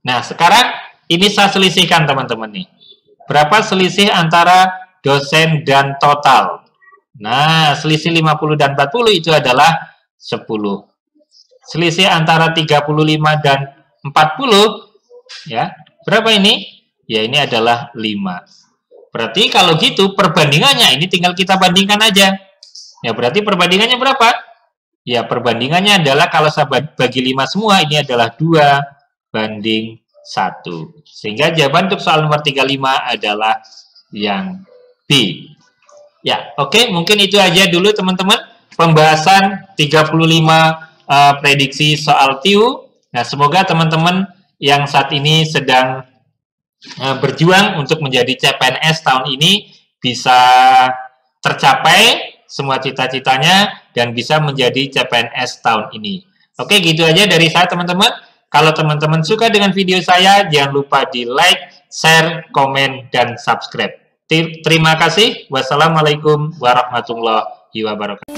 [SPEAKER 1] Nah, sekarang ini saya selisihkan, teman-teman nih. Berapa selisih antara dosen dan total? Nah, selisih 50 dan 40 itu adalah 10. Selisih antara 35 dan 40, ya, berapa ini? Ya, ini adalah 5. Berarti kalau gitu perbandingannya ini tinggal kita bandingkan aja. Ya, berarti perbandingannya berapa? Ya, perbandingannya adalah kalau saya bagi 5 semua, ini adalah 2 banding 1. Sehingga jawaban untuk soal nomor 35 adalah yang B. Ya, oke, mungkin itu aja dulu teman-teman pembahasan 35 prediksi soal TIU. Nah, semoga teman-teman yang saat ini sedang berjuang untuk menjadi CPNS tahun ini bisa tercapai semua cita-citanya dan bisa menjadi CPNS tahun ini. Oke, gitu aja dari saya teman-teman. Kalau teman-teman suka dengan video saya, jangan lupa di like, share, komen, dan subscribe. Terima kasih. Wassalamualaikum warahmatullahi wabarakatuh.